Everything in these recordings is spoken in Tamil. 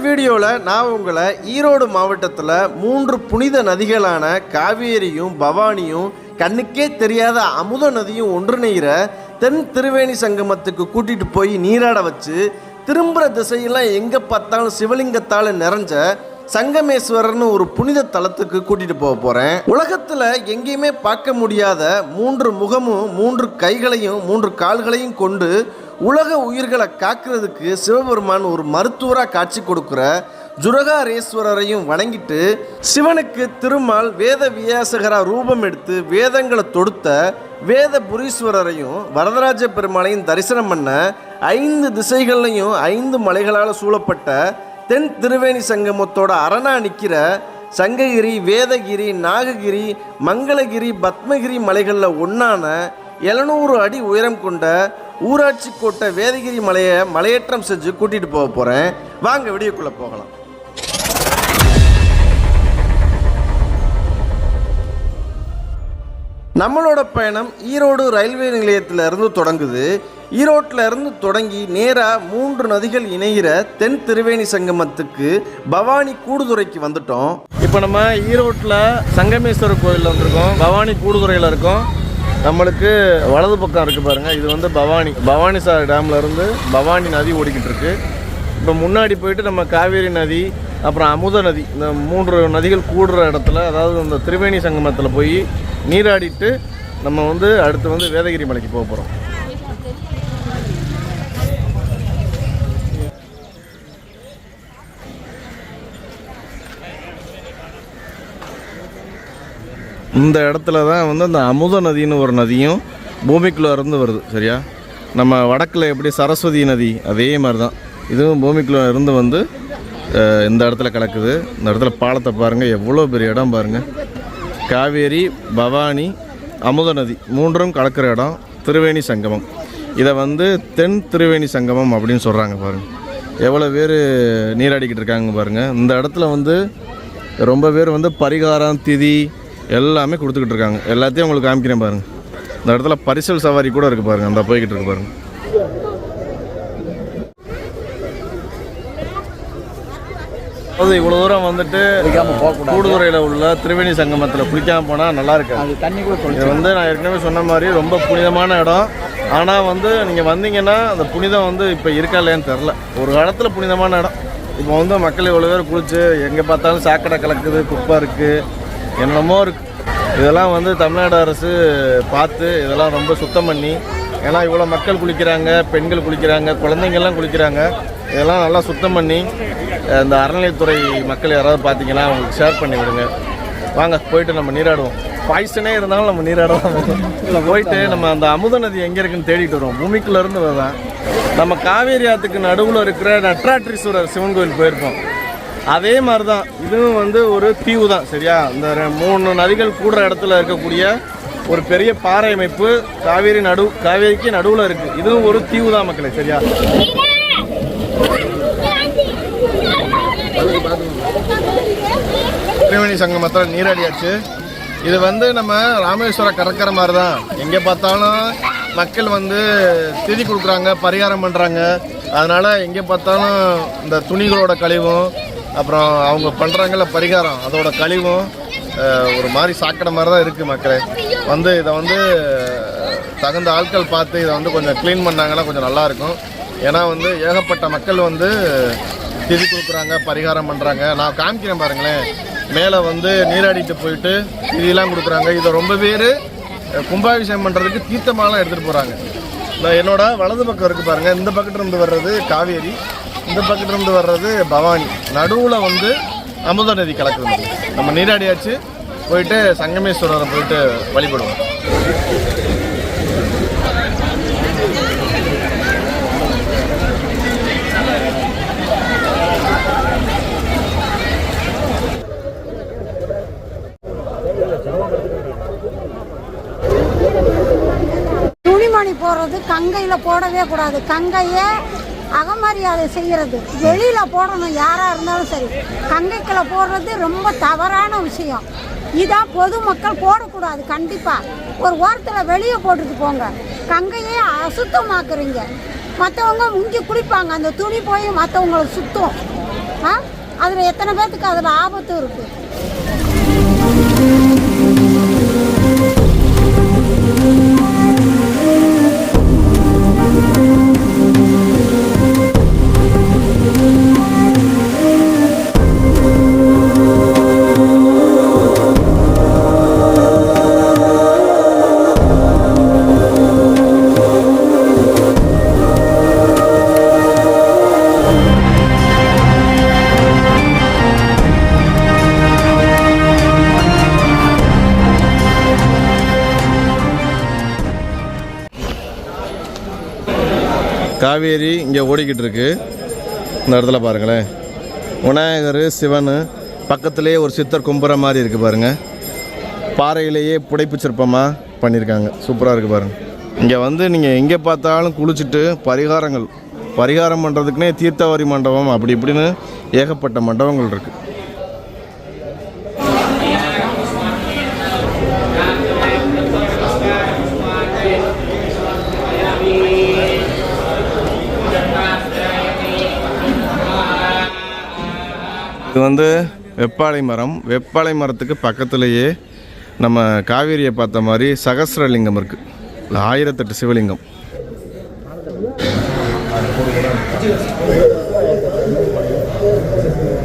வீடியோவில் நான் உங்களை ஈரோடு மாவட்டத்தில் 3 புனித நதிகளான காவேரியும் பவானியும் கண்ணுக்கே தெரியாத அமுத நதியும் ஒன்றிணைகிற தென் திருவேணி சங்கமத்துக்கு கூட்டிகிட்டு போய் நீராட வச்சு திரும்புகிற திசையெல்லாம் எங்கே பார்த்தாலும் சிவலிங்கத்தால் நிறைஞ்ச சங்கமேஸ்வரர்னு ஒரு புனித தலத்துக்கு கூட்டிகிட்டு போக போகிறேன். உலகத்தில் எங்கேயுமே பார்க்க முடியாத 3 முகமும் 3 கைகளையும் 3 கால்களையும் கொண்டு உலக உயிர்களை காக்கிறதுக்கு சிவபெருமான் ஒரு மருத்துவராக காட்சி கொடுக்குற ஜுரகாரேஸ்வரரையும் வணங்கிட்டு சிவனுக்கு திருமால் வேத வியாசகரா ரூபம் எடுத்து வேதங்களை தொடுத்த வேத புரீஸ்வரரையும் வரதராஜ பெருமாளையும் தரிசனம் பண்ண 5 திசைகள்லையும் 5 மலைகளால் சூழப்பட்ட தென் திருவேணி சங்கமத்தோட அரணா நிற்கிற சங்ககிரி, வேதகிரி, நாககிரி, மங்களகிரி, பத்மகிரி மலைகளில் ஒன்றான 700 அடி உயரம் கொண்ட ஊராட்சி கோட்டை வேதகிரி மலையை மலையேற்றம் செஞ்சு கூட்டிகிட்டு போக போகிறேன். வாங்க வீடியோக்குள்ளே போகலாம். நம்மளோட பயணம் ஈரோடு ரயில்வே நிலையத்திலிருந்து தொடங்குது. ஈரோட்டில் இருந்து தொடங்கி நேராக 3 நதிகள் இணைகிற தென் திருவேணி சங்கமத்துக்கு பவானி கூடுதுறைக்கு வந்துட்டோம். இப்போ நம்ம ஈரோட்டில் சங்கமேஸ்வரர் கோயிலில் வந்திருக்கோம். பவானி கூடுதுறையில் இருக்கோம். நம்மளுக்கு வலது பக்கம் இருக்குது பாருங்கள், இது வந்து பவானிசார் டேமில் இருந்து பவானி நதி ஓடிக்கிட்டு இருக்கு. இப்போ முன்னாடி போயிட்டு நம்ம காவேரி நதி, அப்புறம் அமுத நதி, இந்த 3 நதிகள் கூடுற இடத்துல, அதாவது இந்த திருவேணி சங்கமத்தில் போய் நீராடிட்டு நம்ம வந்து அடுத்து வந்து வேதகிரி மலைக்கு போக போகிறோம். இந்த இடத்துல தான் வந்து அந்த அமுத நதின்னு ஒரு நதியும் பூமிக்குள்ளே இருந்து வருது. சரியா, நம்ம வடக்கில் எப்படி சரஸ்வதி நதி அதே மாதிரி தான் இதுவும் பூமிக்குள்ளே இருந்து வந்து இந்த இடத்துல கலக்குது. இந்த இடத்துல பாலத்தை பாருங்கள், எவ்வளோ பெரிய இடம் பாருங்கள். காவேரி, பவானி, அமுத நதி 3ம் கலக்கிற இடம் திருவேணி சங்கமம். இதை வந்து தென் திருவேணி சங்கமம் அப்படின்னு சொல்கிறாங்க. பாருங்கள் எவ்வளோ பேர் நீராடிக்கிட்டு இருக்காங்க பாருங்கள். இந்த இடத்துல வந்து ரொம்ப பேர் வந்து பரிகாரம், திதி எல்லாமே கொடுத்துக்கிட்டு இருக்காங்க. எல்லாத்தையும் உங்களுக்கு காமிக்கிறேன் பாருங்கள். இந்த இடத்துல பரிசல் சவாரி கூட இருக்குது பாருங்கள், அந்த போய்கிட்டு இருக்கு பாருங்கள். அது இவ்வளோ தூரம் வந்துட்டு கூடுதுறையில் உள்ள திருவேணி சங்கமத்தில் குளிக்காமல் போனால் நல்லா இருக்காது. இது வந்து நான் ஏற்கனவே சொன்ன மாதிரி ரொம்ப புனிதமான இடம். ஆனால் வந்து நீங்கள் வந்தீங்கன்னா அந்த புனிதம் வந்து இப்போ இருக்கா இல்லையான்னு தெரில. ஒரு காலத்தில் புனிதமான இடம். இப்போ வந்து மக்கள் இவ்வளோ பேர் குளிச்சு எங்கே பார்த்தாலும் சாக்கடை கலக்குது, குப்பை இருக்குது, என்னமோ இருக்குது. இதெல்லாம் வந்து தமிழ்நாடு அரசு பார்த்து இதெல்லாம் ரொம்ப சுத்தம் பண்ணி, ஏன்னா இவ்வளோ மக்கள் குளிக்கிறாங்க, பெண்கள் குளிக்கிறாங்க, குழந்தைங்கள்லாம் குளிக்கிறாங்க, இதெல்லாம் நல்லா சுத்தம் பண்ணி இந்த அறநிலையத்துறை மக்கள் யாராவது பார்த்தீங்கன்னா அவங்களுக்கு ஷேர் பண்ணி விடுங்க. வாங்க போயிட்டு நம்ம நீராடுவோம். பாய்சனே இருந்தாலும் நம்ம நீராடுவோம். போயிட்டு நம்ம அந்த அமுத நதி எங்கே இருக்குன்னு தேடிட்டு வருவோம். பூமிக்குள்ளேருந்து வருதான். நம்ம காவேரி ஆற்றுக்கு நடுவில் இருக்கிற நட்ராட்ரீஸ்வரர் சிவன் கோயில் போயிருப்போம். அதே மாதிரி தான் இதுவும் வந்து ஒரு தீவு தான். சரியா, இந்த 3 நதிகள் கூடுற இடத்துல இருக்கக்கூடிய ஒரு பெரிய பாறை அமைப்பு காவேரிக்கு நடுவில் இருக்குது. இதுவும் ஒரு தீவு தான் மக்களே. சரியா, திருவேணி சங்கமத்தில் நீராடியாச்சு. இது வந்து நம்ம ராமேஸ்வர கடற்கரை மாதிரி தான். எங்கே பார்த்தாலும் மக்கள் வந்து திதி கொடுக்குறாங்க, பரிகாரம் பண்ணுறாங்க. அதனால் எங்கே பார்த்தாலும் இந்த துணிகளோட கழிவும், அப்புறம் அவங்க பண்ணுறாங்கல்ல பரிகாரம், அதோட கழிவும் ஒரு மாதிரி சாக்கடை மாதிரி தான் இருக்குது. மக்களே வந்து இதை வந்து தகுந்த ஆட்கள் பார்த்து இதை வந்து கொஞ்சம் க்ளீன் பண்ணாங்கன்னா கொஞ்சம் நல்லாயிருக்கும். ஏன்னா வந்து ஏகப்பட்ட மக்கள் வந்து திதி கொடுக்குறாங்க, பரிகாரம் பண்ணுறாங்க. நான் காமிக்கிறேன் பாருங்களேன். மேலே வந்து நீராடிட்டு போயிட்டு திதியெல்லாம் கொடுக்குறாங்க. இதை ரொம்ப பேர் கும்பாபிஷேகம் பண்ணுறதுக்கு தீர்த்தமாலாம் எடுத்துகிட்டு போகிறாங்க. நான் என்னோட வலது பக்கம் இருக்குது பாருங்கள். இந்த பக்கத்துலேருந்து வர்றது காவேரி, இந்த பக்கத்துலேருந்து வர்றது பவானி, நடுவில் வந்து அமுத நதி கலக்குது. நம்ம நீராடியாச்சு. போயிட்டு சங்கமேஸ்வரரை போயிட்டு வழிபடுவோம். துணிமணி போடுறது கங்கையில் போடவே கூடாது. கங்கையை அகமரியாதை செய்கிறது வெளியில் போடணும். யாராக இருந்தாலும் சரி, கங்கைக்குள்ளே போடுறது ரொம்ப தவறான விஷயம். இதான் பொதுமக்கள் போடக்கூடாது. கண்டிப்பாக ஒரு ஓரத்தில் வெளியே போட்டுட்டு போங்க. கங்கையே அசுத்தமாக்குறீங்க. மற்றவங்க முங்கி குடிப்பாங்க, அந்த துணி போய் மற்றவங்களை சுத்தம். அதில் எத்தனை பேர்த்துக்கு அதில் ஆபத்தும் இருக்குது. காவேரி இங்கே ஓடிக்கிட்டு இருக்கு. இந்த இடத்துல பாருங்களேன், விநாயகர் சிவன் பக்கத்துலேயே ஒரு சித்தர் கும்புற மாதிரி இருக்குது பாருங்கள். பாறையிலேயே புடைப்பு சிற்பமாக பண்ணியிருக்காங்க, சூப்பராக இருக்குது பாருங்கள். இங்கே வந்து நீங்கள் எங்கே பார்த்தாலும் குளிச்சுட்டு பரிகாரம் பண்ணுறதுக்குனே தீர்த்தவாரி மண்டபம் அப்படி இப்படின்னு ஏகப்பட்ட மண்டபங்கள் இருக்குது. இது வந்து வெப்பாளை மரத்துக்கு பக்கத்துலேயே நம்ம காவேரியை பார்த்த மாதிரி சகஸ்ரலிங்கம் இருக்குது. 1008 சிவலிங்கம்.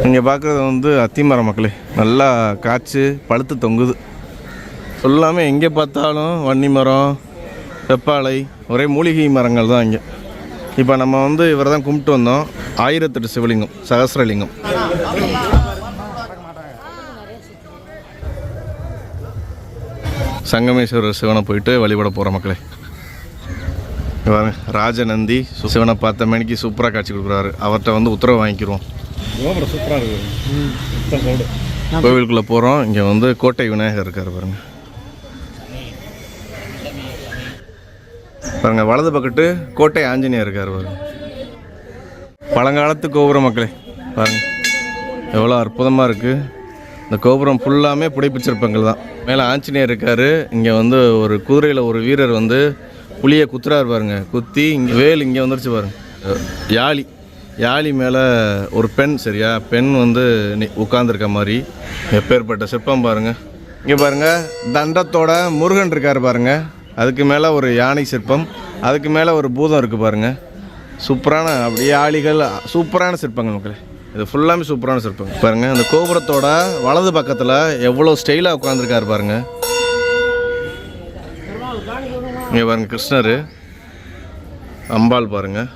நீங்கள் பார்க்குறது வந்து அத்திமரம் மக்களே, நல்லா காய்ச்சி பழுத்து தொங்குது. எல்லாமே எங்கே பார்த்தாலும் வன்னி மரம், வெப்பாளை, ஒரே மூலிகை மரங்கள் தான் இங்கே. இப்போ நம்ம வந்து இவரை தான் கும்பிட்டு வந்தோம். 1008 சிவலிங்கம், சகஸ்ரலிங்கம். சங்கமேஸ்வரர் சிவனை போயிட்டு வழிபட போகிற மக்களே. ராஜநந்தி சிவனை பார்த்த மணிக்கு சூப்பராக காட்சி கொடுக்குறாரு. அவர்கிட்ட வந்து உத்தரவு வாங்கிக்கிறோம். சூப்பராக இருக்குது. கோவிலுக்குள்ளே போகிறோம். இங்கே வந்து கோட்டை விநாயகர் இருக்கார் பாருங்கள். பாருங்கள், வலது பக்கத்து கோட்டை ஆஞ்சநேயர் இருக்கார் பாருங்க. பழங்காலத்து கோபுரம் மக்களே பாருங்கள், எவ்வளோ அற்புதமாக இருக்குது. இந்த கோபுரம் ஃபுல்லாமே புடைப்பு சிற்பங்கள் தான். மேலே ஆஞ்சநேயர் இருக்கார். இங்கே வந்து ஒரு குதிரையில் ஒரு வீரர் வந்து புளியை குத்துறாரு பாருங்க. குத்தி இங்கே வேல் இங்கே வந்துருச்சு பாருங்க. யாழி மேலே ஒரு பெண், சரியா, பெண் வந்து உட்கார்ந்துருக்க மாதிரி எப்பேற்பட்ட சிற்பம் பாருங்கள். இங்கே பாருங்கள், தண்டத்தோட முருகன் இருக்கார் பாருங்கள். அதுக்கு மேலே ஒரு யானை சிற்பம், அதுக்கு மேலே ஒரு பூதம் இருக்குது பாருங்கள். சூப்பரான அப்படியே யாழிகள், சூப்பரான சிற்பங்கள் மக்களே. இது ஃபுல்லாமே சூப்பரான சிற்பங்கள் பாருங்கள். அந்த கோபுரத்தோட வலது பக்கத்தில் எவ்வளோ ஸ்டைலாக உட்காந்துருக்காரு பாருங்கள். இங்கே பாருங்கள், கிருஷ்ணர், அம்பாள் பாருங்கள்,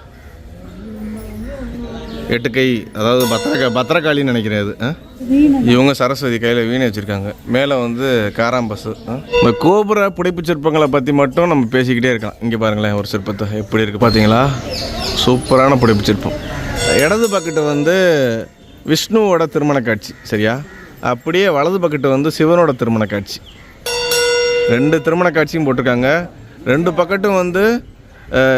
8 கை, அதாவது பத்திரகாளின்னு நினைக்கிறேன். அது இவங்க சரஸ்வதி கையில் வீணை வச்சுருக்காங்க. மேலே வந்து காராம்பசு. இந்த கோபுர புடைப்பு சிற்பங்களை பற்றி மட்டும் நம்ம பேசிக்கிட்டே இருக்கலாம். இங்கே பாருங்களேன், ஒரு சிற்பத்தை எப்படி இருக்குது பார்த்தீங்களா? சூப்பரான புடைப்பு சிற்பம். இடது பக்கெட்டு வந்து விஷ்ணுவோட திருமண காட்சி, சரியா? அப்படியே வலது பக்கெட்டு வந்து சிவனோட திருமண காட்சி. 2 திருமண காட்சியும் போட்டிருக்காங்க. 2 பக்கெட்டும் வந்து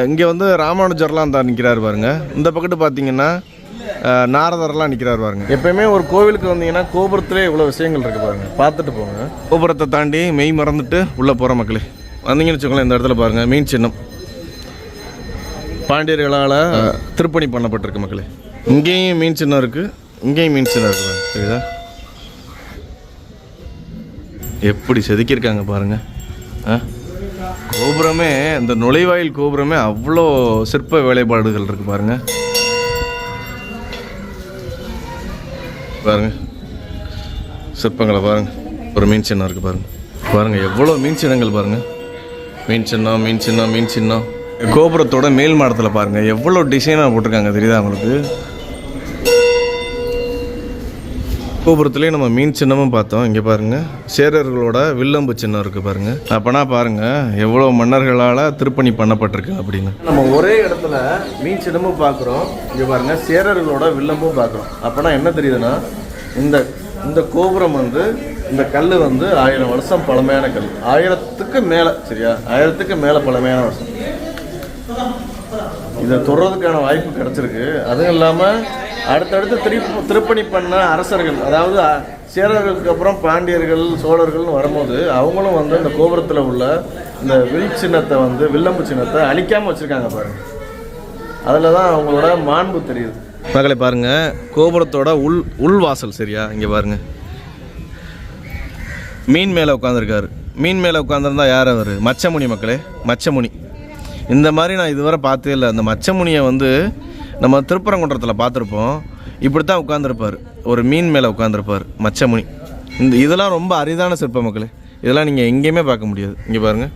இங்கே வந்து ராமானுஜர்லாம் தான் நிற்கிறாரு பாருங்க. இந்த பக்கெட்டு பார்த்தீங்கன்னா நாரதர்லாம் நிற்கிறாரு பாருங்க. எப்பயுமே ஒரு கோவிலுக்கு வந்தீங்கன்னா கோபுரத்திலே இவ்வளோ விஷயங்கள் இருக்குது பாருங்கள், பார்த்துட்டு போங்க. கோபுரத்தை தாண்டி மெய் மறந்துட்டு உள்ளே போகிற மக்களே வந்தீங்கன்னு வச்சுக்கோங்களேன். இந்த இடத்துல பாருங்கள், மீன் சின்னம் பாண்டியர்களால் திருப்பணி பண்ணப்பட்டிருக்கு மக்களே. இங்கேயும் மீன் சின்னம் இருக்குது, இங்கேயும் மீன் சின்னம் இருக்குது, சரிதா? எப்படி செதுக்கியிருக்காங்க பாருங்கள். கோபுரமே, இந்த நுழைவாயில் கோபுரமே அவ்வளோ சிற்ப வேலைப்பாடுகள் இருக்குது பாருங்கள். பாருங்கள் சிற்பங்களை பாருங்கள். ஒரு மீன் சின்னம் இருக்குது பாருங்கள். பாருங்கள் எவ்வளோ மீன் சின்னங்கள் பாருங்கள். மீன் சின்னம், மீன் சின்னம், மீன் சின்னம். கோபுரத்தோட மேல் மாடத்தில் பாருங்கள் எவ்வளோ டிசைனாக போட்டிருக்காங்க, தெரியுதா உங்களுக்கு? கோபுரத்துலேயே நம்ம மீன் சின்னமும் பார்த்தோம். இங்கே பாருங்கள், சேரர்களோட வில்லம்பு சின்னம் இருக்குது பாருங்கள். அப்போனா பாருங்கள் எவ்வளோ மன்னர்களால் திருப்பணி பண்ணப்பட்டிருக்கு அப்படின்னு. நம்ம ஒரே இடத்துல மீன் சின்னமும் பார்க்குறோம், இங்கே பாருங்கள் சேரர்களோட வில்லம்பும் பார்க்குறோம். அப்போனா என்ன தெரியுதுன்னா, இந்த கோபுரம் வந்து, இந்த கல் வந்து 1000 வருஷம் பழமையான கல். 1000க்கு மேலே, சரியா? 1000க்கு மேலே பழமையான வருஷம். இதை தொடுறதுக்கான வாய்ப்பு கிடச்சிருக்கு. அதுவும் இல்லாமல் அடுத்தடுத்து திருப்பணி பண்ண அரசர்கள், அதாவது சேரர்களுக்கு அப்புறம் பாண்டியர்கள், சோழர்கள்னு வரும்போது அவங்களும் வந்து இந்த கோபுரத்தில் உள்ள இந்த வில் சின்னத்தை வந்து, வில்லம்பு சின்னத்தை அழிக்காமல் வச்சுருக்காங்க பாருங்கள். அதில் தான் அவங்களோட மாண்பு தெரியுது. மக்களை பாருங்கள், கோபுரத்தோட உள்வாசல் சரியா, இங்கே பாருங்கள். மீன் மேலே உட்காந்துருக்காரு. மீன் மேலே உட்காந்துருந்தா யார் அவர்? மச்சமுனி மக்களே, மச்சமுனி. இந்த மாதிரி நான் இதுவரை பார்த்தே இல்லை. அந்த மச்சமுனியை வந்து நம்ம திருப்பரங்குன்றத்தில் பார்த்துருப்போம். இப்படி தான் உட்காந்துருப்பார், ஒரு மீன் மேலே உட்காந்துருப்பார் மச்சமுனி. இதெல்லாம் ரொம்ப அரிதான சிற்பம் மக்களே, இதெல்லாம் நீங்கள் எங்கேயுமே பார்க்க முடியாது. இங்கே பாருங்கள்,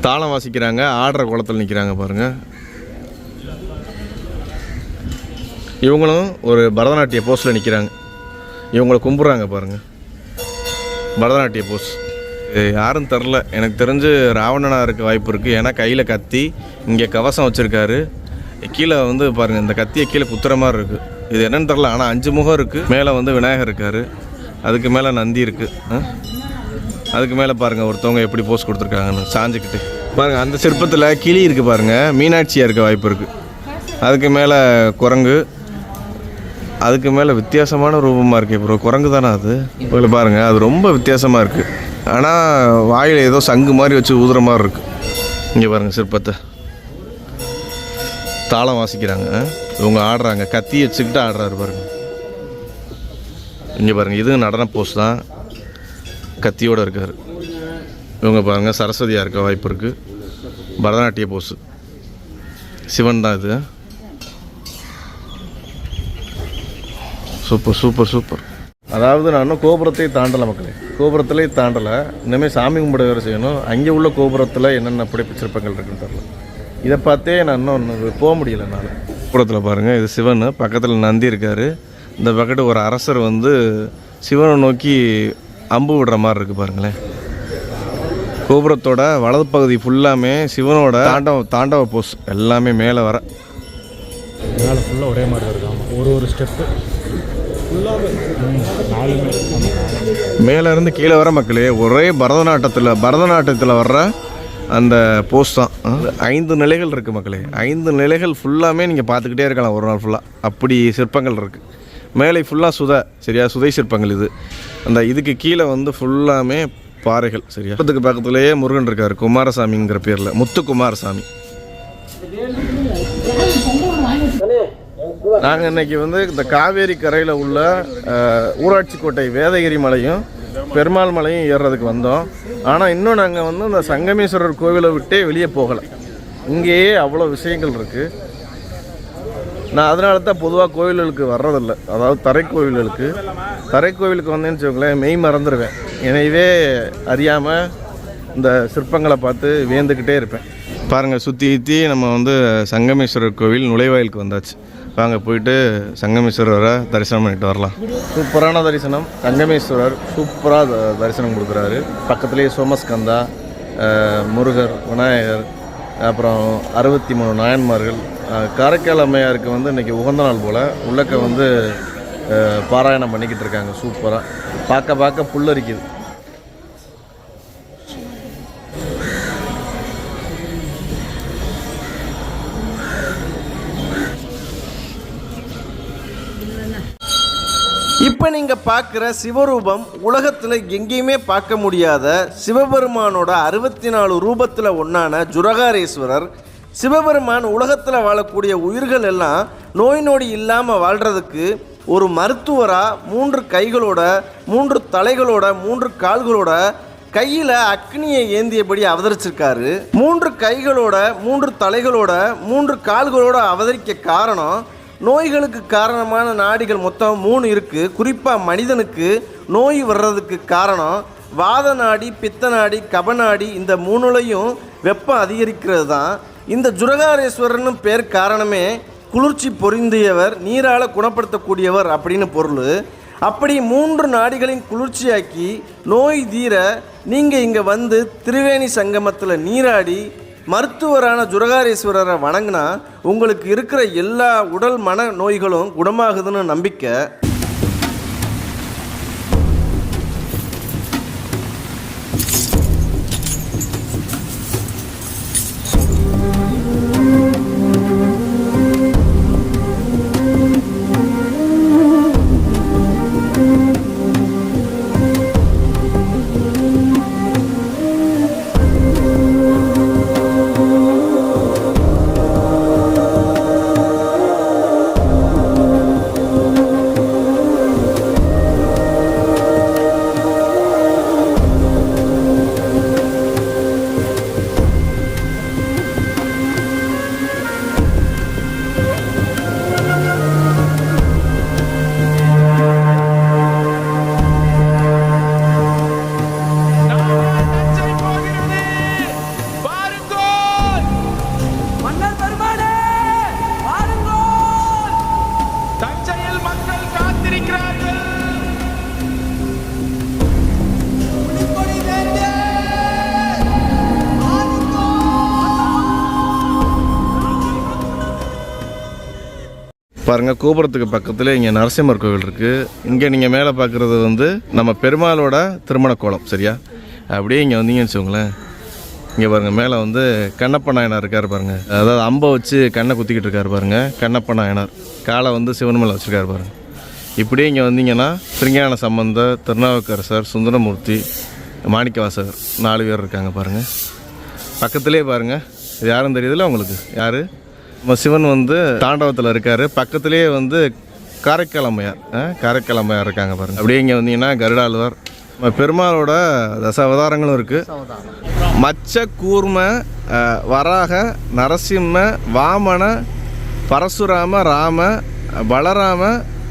தாளம் வாசிக்கிறாங்க, ஆடுற குளத்தில் நிற்கிறாங்க பாருங்கள். இவங்களும் ஒரு பரதநாட்டிய போஸில் நிற்கிறாங்க. இவங்களை கும்பிட்றாங்க பாருங்கள், பரதநாட்டிய போஸ். யாரும் தெரில, எனக்கு தெரிஞ்சு ராவணனாக இருக்க வாய்ப்பு இருக்குது. ஏன்னா கையில் கத்தி, இங்கே கவசம் வச்சுருக்காரு. கீழே வந்து பாருங்கள், இந்த கத்தியை கீழே குத்துற மாதிரி இருக்குது. இது என்னென்னு தெரில, ஆனால் 5 முகம் இருக்குது. மேலே வந்து விநாயகர் இருக்கார், அதுக்கு மேலே நந்தி இருக்குது. அதுக்கு மேலே பாருங்கள் ஒருத்தவங்க எப்படி போஸ் கொடுத்துருக்காங்கன்னு சாஞ்சிக்கிட்டு பாருங்கள். அந்த சிற்பத்தில் கிளி இருக்குது பாருங்கள், மீனாட்சியாக இருக்க வாய்ப்பு இருக்குது. அதுக்கு மேலே குரங்கு, அதுக்கு மேலே வித்தியாசமான ரூபமாக இருக்குது. இப்போ குரங்கு தானே அது? இப்போ பாருங்கள், அது ரொம்ப வித்தியாசமாக இருக்குது. ஆனால் வாயில் ஏதோ சங்கு மாதிரி வச்சு ஊதுற மாதிரி இருக்குது. இங்கே பாருங்கள் சிற்பத்தை, தாளம் வாசிக்கிறாங்க, இவங்க ஆடுறாங்க, கத்தி வச்சுக்கிட்டு ஆடுறாரு பாருங்கள். இங்கே பாருங்கள், இது நடன போஸ் தான், கத்தியோடு இருக்கார். இவங்க பாருங்கள், சரஸ்வதியாக இருக்க வாய்ப்பு இருக்குது. பரதநாட்டிய போஸு, சிவன் தான் இது. Super super super. அதாவது நான் இன்னும் கோபுரத்தை தாண்டலை மக்களே, கோபுரத்திலே தாண்டலை. இனிமேல் சாமி கும்பிட வேறு செய்யணும். அங்கே உள்ள கோபுரத்தில் என்னென்ன படைப்பு சிற்பங்கள் இருக்குன்னு தெரியல. இதை பார்த்தே நான் இன்னும் போக முடியல. நான் கோபுரத்தில் பாருங்கள், இது சிவன், பக்கத்தில் நந்தி இருக்கார். இந்த பக்கத்து ஒரு அரசர் வந்து சிவனை நோக்கி அம்பு விடுற மாதிரி இருக்குது பாருங்களேன். கோபுரத்தோட வலது பகுதி ஃபுல்லாமே சிவனோட தாண்டவ போஸ் எல்லாமே மேலே வர மேலே ஃபுல்லாக ஒரே மாதிரி இருக்காங்க. ஒரு ஸ்டெப்பு மேலே இருந்து கீழே வர மக்களே ஒரே பரதநாட்டியத்தில் வர்ற அந்த போஸ் தான். 5 நிலைகள் இருக்குது மக்களே. 5 நிலைகள் ஃபுல்லாமே நீங்கள் பார்த்துக்கிட்டே இருக்கலாம் ஒரு நாள் ஃபுல்லாக. அப்படி சிற்பங்கள் இருக்குது. மேலே ஃபுல்லாக சரியா, சுதை சிற்பங்கள். இது அந்த இதுக்கு கீழே வந்து ஃபுல்லாமே பாறைகள் சரியா. அதுக்கு பக்கத்துலேயே முருகன் இருக்கார், குமாரசாமிங்கிற பேரில், முத்து குமாரசாமி. நாங்கள் இன்றைக்கி வந்து இந்த காவேரி கரையில் உள்ள ஊராட்சி கோட்டை வேதகிரி மலையும் பெருமாள் மலையும் ஏறுறதுக்கு வந்தோம். ஆனால் இன்னும் நாங்கள் வந்து இந்த சங்கமேஸ்வரர் கோவிலை விட்டே வெளியே போகலை. இங்கேயே அவ்வளோ விஷயங்கள் இருக்குது. நான் அதனால தான் பொதுவாக கோவில்களுக்கு வர்றதில்லை. அதாவது தரைக்கோவிலுக்கு வந்தேன்னு வச்சுக்கோங்களேன், மெய் மறந்துடுவேன். எனவே அறியாமல் இந்த சிற்பங்களை பார்த்து வியந்துக்கிட்டே இருப்பேன். பாருங்கள், சுற்றி நம்ம வந்து சங்கமேஸ்வரர் கோவில் நுழைவாயிலுக்கு வந்தாச்சு. வாங்க போயிட்டு சங்கமேஸ்வரரை தரிசனம் பண்ணிட்டு வரலாம். சூப்பரான தரிசனம். சங்கமேஸ்வரர் சூப்பராக தரிசனம் கொடுக்குறாரு. பக்கத்துலேயே சோமஸ்கந்தா, முருகர், விநாயகர், அப்புறம் 63 நாயன்மார்கள். காரைக்கால் அம்மையாருக்கு வந்து இன்றைக்கி உகந்த நாள் போல் உள்ளக்க வந்து பாராயணம் பண்ணிக்கிட்டு இருக்காங்க. சூப்பராக பார்க்க புல்லரிக்குது. இப்போ நீங்கள் பார்க்குற சிவரூபம் உலகத்தில் எங்கேயுமே பார்க்க முடியாத சிவபெருமானோட 64 ரூபத்தில் ஒன்றான ஜுரகாரேஸ்வரர். சிவபெருமான் உலகத்தில் வாழக்கூடிய உயிர்கள் எல்லாம் நோய் நொடி இல்லாமல் வாழ்கிறதுக்கு ஒரு மருத்துவராக 3 கைகளோட, 3 தலைகளோட, 3 கால்களோட, கையில் அக்னியை ஏந்தியபடி அவதரிச்சிருக்காரு. 3 கைகளோட, 3 தலைகளோட, 3 கால்களோட அவதரிக்க காரணம், நோய்களுக்கு காரணமான நாடிகள் மொத்தம் 3 இருக்குது. குறிப்பாக மனிதனுக்கு நோய் வர்றதுக்கு காரணம் வாத நாடி, பித்த நாடி, கபநாடி. இந்த 3லையும் வெப்பம் அதிகரிக்கிறது தான் இந்த ஜுரகாரேஸ்வரர்னு பேர் காரணமே. குளிர்ச்சி பொருந்தியவர், நீரால் குணப்படுத்தக்கூடியவர் அப்படின்னு பொருள். அப்படி 3 நாடிகளின் குளிர்ச்சியாக்கி நோய் தீர நீங்கள் இங்கே வந்து திரிவேணி சங்கமத்தில் நீராடி மருத்துவரான ஜுரகாரேஸ்வரரை வணங்கினா உங்களுக்கு இருக்கிற எல்லா உடல் மன நோய்களும் குணமாகுதுன்னு நம்பிக்கை. பாருங்கள், கோபுரத்துக்கு பக்கத்தில் இங்கே நரசிம்மர் கோவில் இருக்குது. இங்கே நீங்கள் மேலே பார்க்குறது வந்து நம்ம பெருமாளோட திருமண கோலம். சரியா? அப்படியே இங்கே வந்தீங்கன்னு வச்சுக்கோங்களேன், இங்கே பாருங்கள், மேலே வந்து கண்ணப்ப நாயனார் இருக்கார் பாருங்கள். அதாவது அம்பை வச்சு கண்ணை குத்திக்கிட்டு இருக்கார் பாருங்கள் கண்ணப்ப நாயனார். காலை வந்து சிவன் மேலே வச்சுருக்காரு பாருங்கள். இப்படியே இங்கே வந்தீங்கன்னா திருஞான சம்பந்தர், திருநாவுக்கரசர், சுந்தரமூர்த்தி, மாணிக்கவாசகர் 4 பேர் இருக்காங்க பாருங்கள். பக்கத்துலேயே பாருங்கள், இது யாரும் தெரியுதுல்ல உங்களுக்கு? யார்? நம்ம சிவன் வந்து தாண்டவத்தில் இருக்கார். பக்கத்துலேயே வந்து காரைக்கால் அம்மையார் இருக்காங்க பாருங்கள். அப்படியே இங்கே வந்தீங்கன்னா கருடாழ்வார். நம்ம பெருமாளோட தசாவதாரங்களும் இருக்குது. மச்ச, கூர்ம, வராக, நரசிம்ம, வாமன, பரசுராம, ராம, பலராம,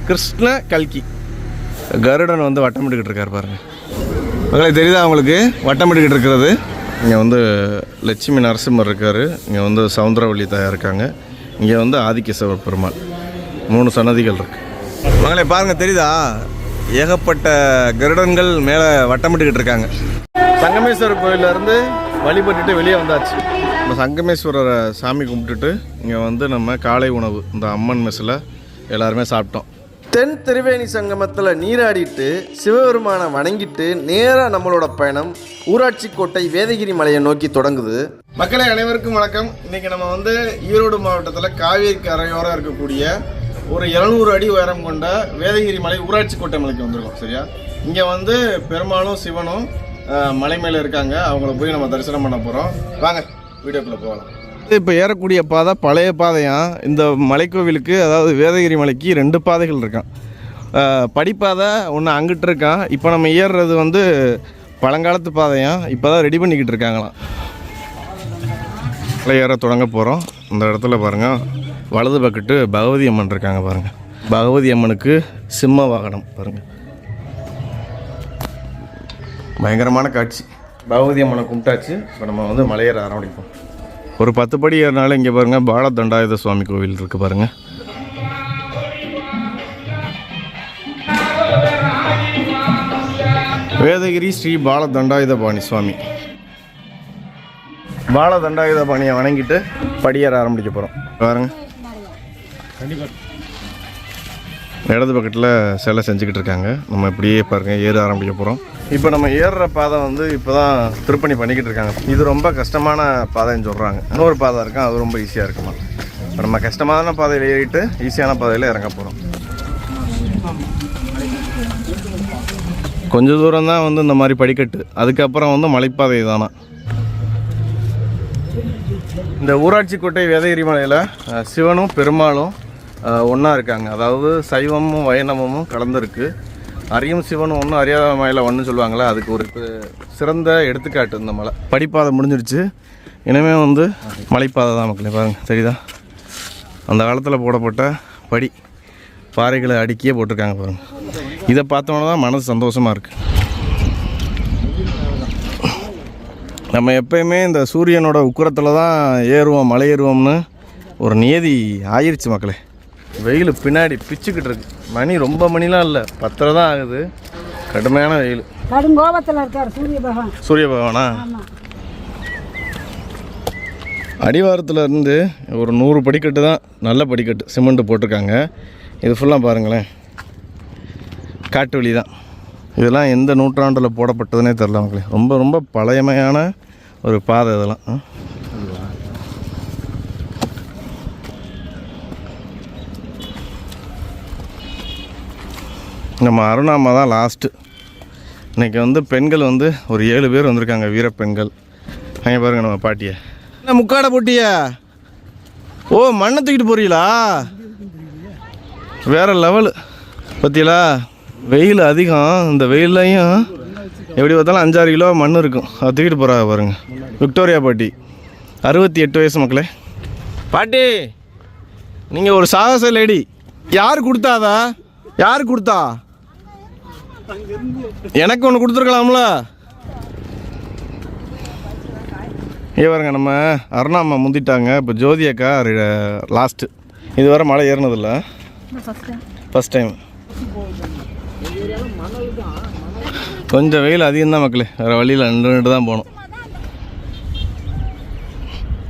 கிருஷ்ண, கல்கி. கருடன் வந்து வட்டமிட்டுக்கிட்டு இருக்கார் பாருங்கள். உங்களுக்கு தெரியுதா உங்களுக்கு வட்டமிட்டுக்கிட்டு இருக்கிறது? இங்கே வந்து லட்சுமி நரசிம்மர் இருக்கார். இங்கே வந்து சவுந்தரவள்ளி தாயார் இருக்காங்க. இங்கே வந்து ஆதிகேசவ பெருமாள். 3 சன்னதிகள் இருக்குது. மகளே பாருங்கள், தெரியுதா? ஏகப்பட்ட கருடன்கள் மேலே வட்டமிட்டுக்கிட்டு இருக்காங்க. சங்கமேஸ்வரர் கோயிலேருந்து வழிபட்டுட்டு வெளியே வந்தாச்சு. நம்ம சங்கமேஸ்வரரை சாமி கும்பிட்டுட்டு இங்கே வந்து நம்ம காலை உணவு இந்த அம்மன் மெஸ்ஸில் எல்லாருமே சாப்பிட்டோம். தென் திரிவேணி சங்கமத்தில் நீராடிட்டு சிவபெருமானை வணங்கிட்டு நேராக நம்மளோட பயணம் ஊராட்சி கோட்டை வேதகிரி மலையை நோக்கி தொடங்குது. மக்களே அனைவருக்கும் வணக்கம். இன்றைக்கி நம்ம வந்து ஈரோடு மாவட்டத்தில் காவேரி கரையோரம் இருக்கக்கூடிய ஒரு 700 அடி உயரம் கொண்ட வேதகிரி மலை ஊராட்சி கோட்டை மலைக்கு வந்திருக்கோம். சரியா? இங்கே வந்து பெருமாளும் சிவனும் மலை மேலே இருக்காங்க. அவங்கள போய் நம்ம தரிசனம் பண்ண போகிறோம். வாங்க வீடியோக்குள்ளே போகலாம். இப்போ ஏறக்கூடிய பாதை பழைய பாதையாக இந்த மலைக்கோவிலுக்கு, அதாவது வேதகிரி மலைக்கு 2 பாதைகள் இருக்கான். படிப்பாதை ஒன்று அங்கிட்டு இருக்கான். இப்போ நம்ம ஏறுறது வந்து பழங்காலத்து பாதையாக இப்போ தான் ரெடி பண்ணிக்கிட்டு இருக்காங்களாம். மலை ஏற தொடங்க போகிறோம். இந்த இடத்துல பாருங்கள், வலது பக்கத்து பகவதி அம்மன் இருக்காங்க பாருங்கள். பகவதி அம்மனுக்கு சிம்ம வாகனம் பாருங்கள். பயங்கரமான காட்சி. பகவதி அம்மனை கும்பிட்டாச்சு. இப்போ நம்ம வந்து மலையேற ஆரம்பிப்போம். ஒரு 10 படி ஏறினால இங்கே பாருங்கள், பாலதண்டாயுத சுவாமி கோவில் இருக்குது பாருங்கள். வேதகிரி ஸ்ரீ பாலதண்டாயுதபாணி சுவாமி. பாலதண்டாயுதபாணியை வணங்கிட்டு படியேற ஆரம்பிக்க போகிறோம். பாருங்க, இடது பக்கத்தில் சிலை செஞ்சுக்கிட்டு இருக்காங்க. நம்ம இப்படியே பாருங்கள் ஏற ஆரம்பிக்க போகிறோம். இப்போ நம்ம ஏறுற பாதை வந்து இப்போ தான் திருப்பணி பண்ணிக்கிட்டு இருக்காங்க. இது ரொம்ப கஷ்டமான பாதைன்னு சொல்கிறாங்க. இன்னொரு பாதை இருக்கும், அது ரொம்ப ஈஸியாக இருக்குமா. இப்போ நம்ம கஷ்டமான பாதையில் ஏறிட்டு ஈஸியான பாதையில் இறங்க போகிறோம். கொஞ்சம் தூரம் தான் வந்து இந்த மாதிரி படிக்கட்டு, அதுக்கப்புறம் வந்து மலைப்பாதை தானா. இந்த ஊராட்சி கோட்டை வேதகிரி மலையில் சிவனும் பெருமாளும் ஒன்றா இருக்காங்க. அதாவது சைவமும் வைணவமும் கலந்துருக்கு. அறியும் சிவனும் ஒன்றும் அறியாத மலையில் ஒன்றுன்னு சொல்லுவாங்களே, அதுக்கு ஒரு சிறந்த எடுத்துக்காட்டு இந்த மலை. படிப்பாதை முடிஞ்சிடுச்சு. இனிமேல் வந்து மலைப்பாதை தான் மக்களே. பாருங்கள், தெரியுதா? அந்த காலத்தில் போடப்பட்ட படி பாறைகளை அடுக்கியே போட்டிருக்காங்க பாருங்கள். இதை பார்த்தோன்னா தான் மனசு சந்தோஷமாக இருக்குது. நம்ம எப்பயுமே இந்த சூரியனோட உக்கரத்தில் தான் ஏறுவோம், மலை ஏறுவோம்னு ஒரு நியதி ஆயிடுச்சு மக்களே. வெயில் பின்னாடி பிச்சுக்கிட்டு இருக்கு. மணி ரொம்ப மணிலாம் இல்லை, 10 தான் ஆகுது. கடுமையான வெயில். கடும் கோபத்தில் இருக்கார் சூரிய பகவானா? அடிவாரத்தில் இருந்து ஒரு 100 படிக்கட்டு தான், நல்ல படிக்கட்டு, சிமெண்ட்டு போட்டிருக்காங்க. இது ஃபுல்லாக பாருங்களேன், காட்டு வழி தான். இதெல்லாம் எந்த நூற்றாண்டில் போடப்பட்டதுன்னே தெரில மக்களே. ரொம்ப ரொம்ப பழையமையான ஒரு பாதை இதெல்லாம். நம்ம அருணாமா தான் லாஸ்ட்டு. இன்றைக்கி வந்து பெண்கள் வந்து ஒரு 7 பேர் வந்திருக்காங்க, வீரப்பெண்கள். அங்கே பாருங்கள் நம்ம பாட்டியை. என்ன முக்காடை போட்டியா? ஓ, மண்ணை தூக்கிட்டு போகிறீங்களா? வேறு லெவலு பற்றியலா. வெயில் அதிகம். இந்த வெயிலையும் எப்படி பார்த்தாலும் 5-6 கிலோ மண் இருக்கும். அதை தூக்கிட்டு போகிறாங்க பாருங்கள். விக்டோரியா பாட்டி, 68 வயசு மக்களே. பாட்டி, நீங்கள் ஒரு சாகச லேடி. யார் கொடுத்தாதா? யார் கொடுத்தா? எனக்கு ஒன்று கொடுத்துருக்கலாம்ல. பாருங்க, நம்ம அருணாம்மா முந்திட்டாங்க. இப்போ ஜோதி அக்கா லாஸ்ட்டு. இதுவரை மலை ஏறினதில்லை, ஃபஸ்ட் டைம். கொஞ்சம் வெயில் அதிகம்தான் மக்களே. வேறு வழியில் 2 தான் போகணும்.